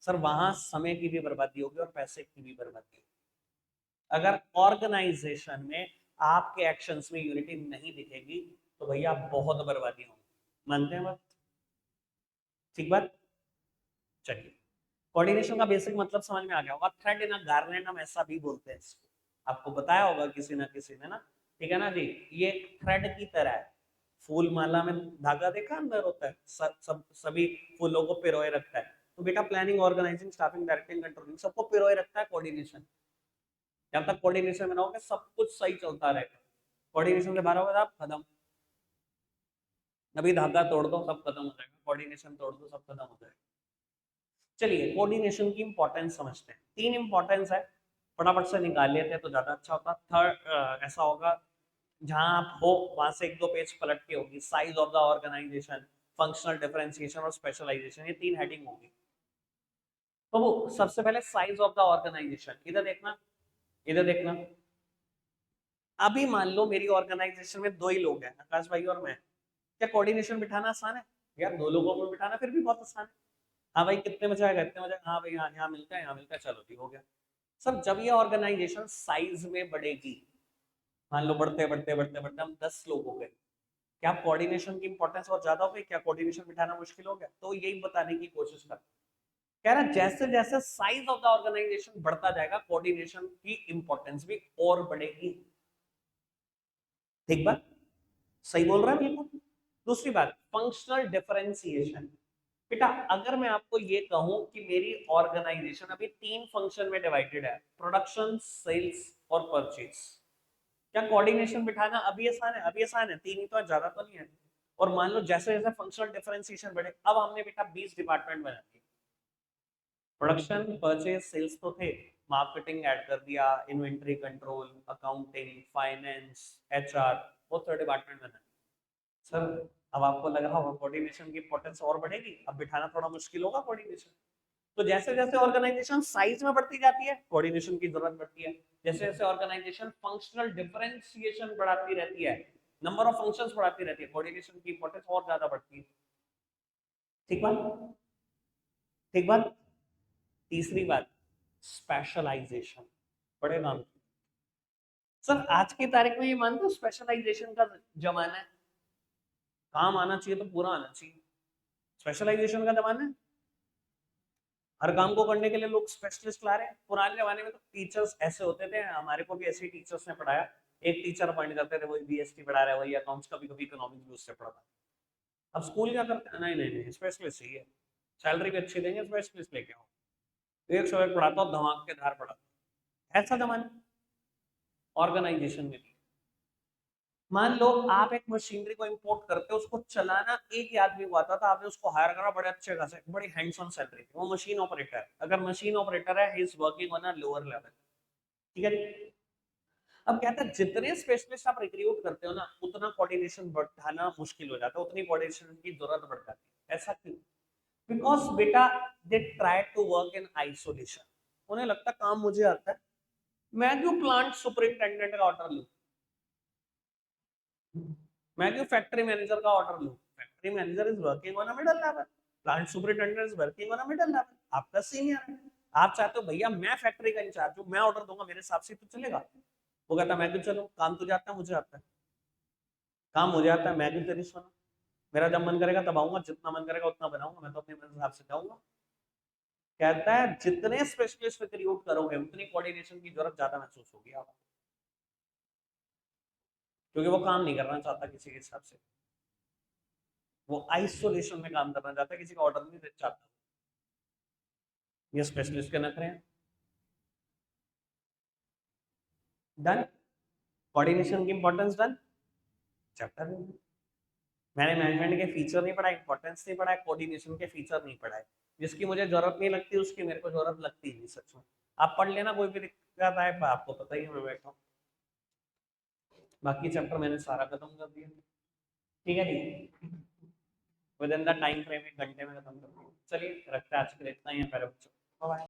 सर, वहां समय की भी बर्बादी होगी और पैसे की भी बर्बादी होगी। अगर ऑर्गेनाइजेशन में आपके एक्शंस में यूनिटी नहीं दिखेगी तो भैया बहुत बर्बादी होगी। मानते हैं बात? ठीक बात। चलिए कोऑर्डिनेशन का बेसिक मतलब समझ में आ गया होगा। थ्रेड इन अ गार्लैंड हम ऐसा भी बोलते हैं इसको, आपको बताया होगा किसी ना किसी ने ना, ठीक है ना जी। ये थ्रेड की तरह है, फूल माला में धागा देखा अंदर होता है, सभी फूलों को पिरोए रखता है। तो बेटा planning, organising, staffing, directing, controlling सबको पिरोए रखता है कोऑर्डिनेशन। जब तक कोऑर्डिनेशन में रहोगे सब कुछ सही चलता रहेगा। कोऑर्डिनेशन से बाहर होगा आप खत्म। अभी धागा तोड़ दो सब खत्म हो जाएगा, कोऑर्डिनेशन तोड़ दो सब खत्म हो जाएगा। चलिए कोऑर्डिनेशन की इंपॉर्टेंस समझते हैं। 3 इंपॉर्टेंस है, फटाफट से निकाल लेते हैं तो ज्यादा अच्छा होता। थर्ड ऐसा होगा जहां आप हो वहां से 1-2 पेज पलट के होगी, size of the organisation, functional differentiation और स्पेशलाइजेशन, ये 3 हेडिंग होगी। तो वो सबसे पहले साइज ऑफ द ऑर्गेनाइजेशन, इधर देखना, इधर देखना। अभी मान लो मेरी ऑर्गेनाइजेशन में 2 ही लोग हैं, आकाश भाई और मैं। क्या कोऑर्डिनेशन बिठाना आसान है? यार 2 लोगों को बिठाना फिर भी बहुत आसान है। हाँ भाई कितने बजे आएगा, इतने बजे, हाँ भाई यहाँ यहाँ मिलता है, यहाँ मिलता है, चलो जी हो गया। सब जब ये ऑर्गेनाइजेशन साइज में बढ़ेगी, मान लो बढ़ते बढ़ते बढ़ते बढ़ते हम 10 लोग हो गए, क्या कोऑर्डिनेशन की इंपॉर्टेंस और ज्यादा हो गई? क्या कोऑर्डिनेशन बिठाना मुश्किल हो गया? तो यही बताने की कोशिश कर कह रहा जैसे जैसे साइज ऑफ द ऑर्गेनाइजेशन बढ़ता जाएगा कोऑर्डिनेशन की इंपॉर्टेंस भी और बढ़ेगी। ठीक बात, सही बोल रहा है बिल्कुल। दूसरी बात फंक्शनल डिफरेंशिएशन। बेटा अगर मैं आपको ये कहूं कि मेरी ऑर्गेनाइजेशन अभी 3 फंक्शन में डिवाइडेड है, प्रोडक्शन, सेल्स और परचेज, क्या कोऑर्डिनेशन बिठाना अभी आसान है? अभी आसान है, 3 ही तो है, ज्यादा तो नहीं है। और मान लो जैसे जैसे फंक्शनल डिफरेंशिएशन बढ़े, अब हमने बेटा 20 डिपार्टमेंट बना दिए, प्रोडक्शन, परचेज, सेल्स तो थे, मार्केटिंग ऐड कर दिया, inventory control, accounting, finance, HR, बहुत सारे डिपार्टमेंट बना। सर अब आपको लग रहा होगा कोऑर्डिनेशन की इंपॉर्टेंस और बढ़ेगी, अब बिठाना थोड़ा मुश्किल होगा कोऑर्डिनेशन। तो जैसे जैसे ऑर्गेनाइजेशन साइज में बढ़ती जाती है कोऑर्डिनेशन की जरूरत बढ़ती है, जैसे जैसे ऑर्गेनाइजेशन फंक्शनल डिफरेंशिएशन बढ़ाती रहती है, नंबर ऑफ फंक्शंस बढ़ाती रहती है, कोऑर्डिनेशन की इंपॉर्टेंस और ज्यादा बढ़ती है। ठीक बात, ठीक बात। तीसरी बात स्पेशलाइजेशन, बड़े नाम। सर आज की तारीख में ये मानते हो स्पेशलाइजेशन का जमाना है, काम आना चाहिए तो पूरा आना चाहिए, स्पेशलाइजेशन का जमाना है। हर काम को करने के लिए लोग स्पेशलिस्ट ला रहे हैं। पुराने जमाने में तो टीचर्स ऐसे होते थे, हमारे को भी ऐसे ही टीचर्स ने पढ़ाया, एक टीचर अपॉइंट करते थे, वही बीएसटी पढ़ा रहा है, वही अकाउंट्स, कभी कभी इकोनॉमिक्स भी उससे पढ़ा। अब स्कूल क्या करते हैं, नहीं नहीं नहीं स्पेशलिस्ट ही है, सैलरी भी अच्छी देंगे, स्पेशलिस्ट लेके आओ, एक सब्जेक्ट पढ़ाता हूँ धमाक के धार पढ़ाता, ऐसा जमाना ऑर्गेनाइजेशन में। मान लो आप एक मशीनरी को इंपोर्ट करते हो, उसको चलाना एक ही आदमी को आता था, आपने उसको हायर करा, बड़े अच्छे खासे बड़ी हैंड्स ऑन सैलरी, वो मशीन ऑपरेटर है। अगर मशीन ऑपरेटर है, he is working on a lower level, ठीक है। अब कहता है जितने स्पेशलिस्ट आप रिक्रूट करते हो ना, उतना कोऑर्डिनेशन बढ़ाना मुश्किल हो जाता है, उतनी कोऑर्डिनेशन की जरूरत बढ़ जाती है। ऐसा क्यों? बिकॉज बेटा they try to work in isolation, उन्हें लगता है काम मुझे आता है, मैं क्यों प्लांट सुपरिंटेंडेंट का ऑर्डर लूं, मैं क्यों फैक्ट्री मैनेजर का ऑर्डर लूं, factory manager is working on a middle level, plant superintendent is working on a middle level, आपका सीनियर है। आप चाहते हो भैया मैं फैक्ट्री का इंचार्ज हूं, मैं ऑर्डर दूंगा, मेरे हिसाब से तो चलेगा। वो कहता मैं क्यों चलूं, काम तुझे आता है मुझे आता है, काम मुझे आता है, मैं क्यों तेरी सुनूं, मेरा जब मन करेगा तब आऊंगा, जितना मन करेगा उतना बनाऊंगा, मैं तो अपने हिसाब से जाऊंगा। कहता है जितने स्पेशलिस्ट रिक्रूट करोगे उतनी कोऑर्डिनेशन की जरूरत ज्यादा महसूस होगी आपको, क्योंकि वो काम नहीं करना चाहता किसी के हिसाब से, वो आइसोलेशन में काम करना चाहता है, किसी का ऑर्डर नहीं चाहता। ये स्पेशलिस्ट के नखरे हैं। डन, कोऑर्डिनेशन की इंपॉर्टेंस डन। चैप्टर मैंने मैनेजमेंट के फीचर नहीं पढ़ा, इंपॉर्टेंस नहीं पढ़ा, कोऑर्डिनेशन के फीचर नहीं पढ़ाए, जिसकी मुझे जरूरत नहीं लगती उसकी मेरे को जरूरत लगती नहीं सच में। आप पढ़ लेना, कोई भी दिक्कत आए आपको पता ही है, मैं बैठा हूँ। बाकी चैप्टर मैंने सारा खत्म कर दिया, ठीक है जी, within the time frame 1 घंटे में खत्म कर दिया। चलिए रखते हैं आज के लिए इतना ही है, पहले बच्चों बाय।